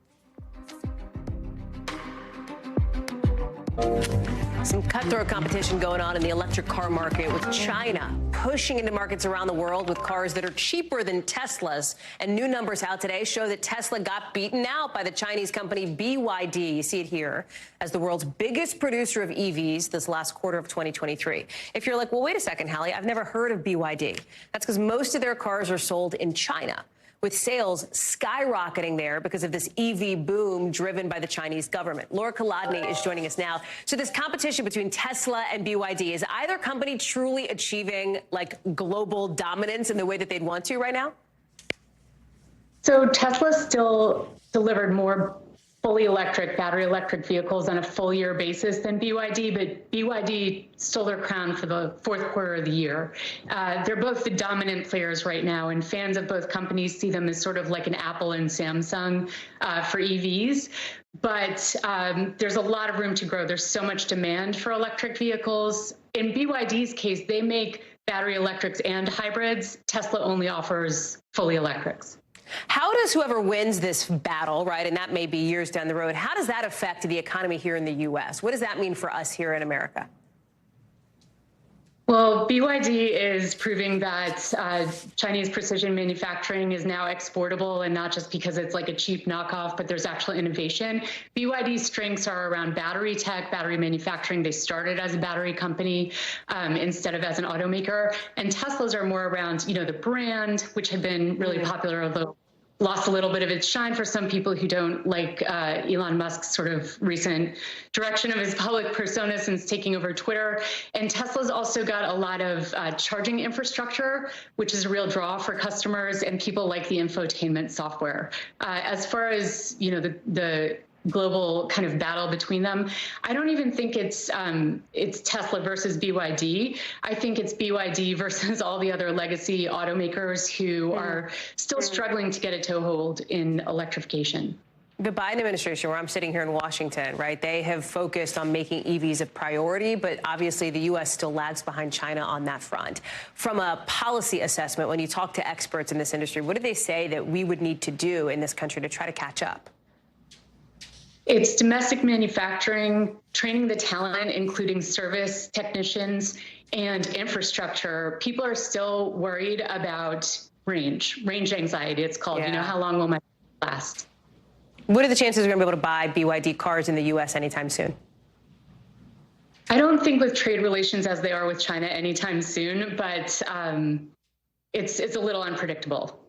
Some cutthroat competition going on in the electric car market, with China pushing into markets around the world with cars that are cheaper than Tesla's. And new numbers out today show that Tesla got beaten out by the Chinese company BYD. You see it here as the world's biggest producer of EVs this last quarter of 2023. If you're like, well, wait a second, Hallie, I've never heard of BYD. That's because most of their cars are sold in China, with sales skyrocketing there because of this EV boom driven by the Chinese government. Laura Kolodny is joining us now. So this competition between Tesla and BYD, is either company truly achieving like global dominance in the way that they'd want to right now? So Tesla still delivered more fully electric, battery electric vehicles on a full year basis than BYD, but BYD stole their crown for the fourth quarter of the year. They're both the dominant players right now, and fans of both companies see them as sort of like an Apple and Samsung for EVs. But there's a lot of room to grow. There's so much demand for electric vehicles. In BYD's case, they make battery electrics and hybrids. Tesla only offers fully electrics. How does whoever wins this battle, right, and that may be years down the road, how does that affect the economy here in the U.S.? What does that mean for us here in America? Well, BYD is proving that Chinese precision manufacturing is now exportable, and not just because it's like a cheap knockoff, but there's actual innovation. BYD's strengths are around battery tech, battery manufacturing. They started as a battery company instead of as an automaker. And Tesla's are more around, you know, the brand, which had been really popular, although lost a little bit of its shine for some people who don't like Elon Musk's sort of recent direction of his public persona since taking over Twitter. And Tesla's also got a lot of charging infrastructure, which is a real draw for customers, and people like the infotainment software. As far as, you know, the global kind of battle between them, I don't even think it's Tesla versus BYD. I think it's BYD versus all the other legacy automakers who are still struggling to get a toehold in electrification. The Biden administration, where I'm sitting here in Washington, right, they have focused on making EVs a priority, but obviously the U.S. still lags behind China on that front. From a policy assessment, when you talk to experts in this industry, what do they say that we would need to do in this country to try to catch up? It's domestic manufacturing, training the talent, including service technicians, and infrastructure. People are still worried about range anxiety, it's called. Yeah. You know, how long will my last? What are the chances we're going to be able to buy BYD cars in the U.S. anytime soon? I don't think with trade relations as they are with China anytime soon, but it's a little unpredictable.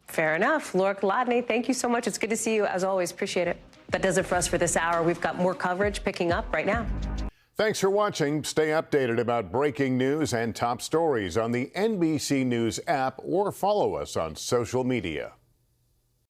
Fair enough. Laura Kolodny, thank you so much. It's good to see you, as always. Appreciate it. That does it for us for this hour. We've got more coverage picking up right now. Thanks for watching. Stay updated about breaking news and top stories on the NBC News app, or follow us on social media.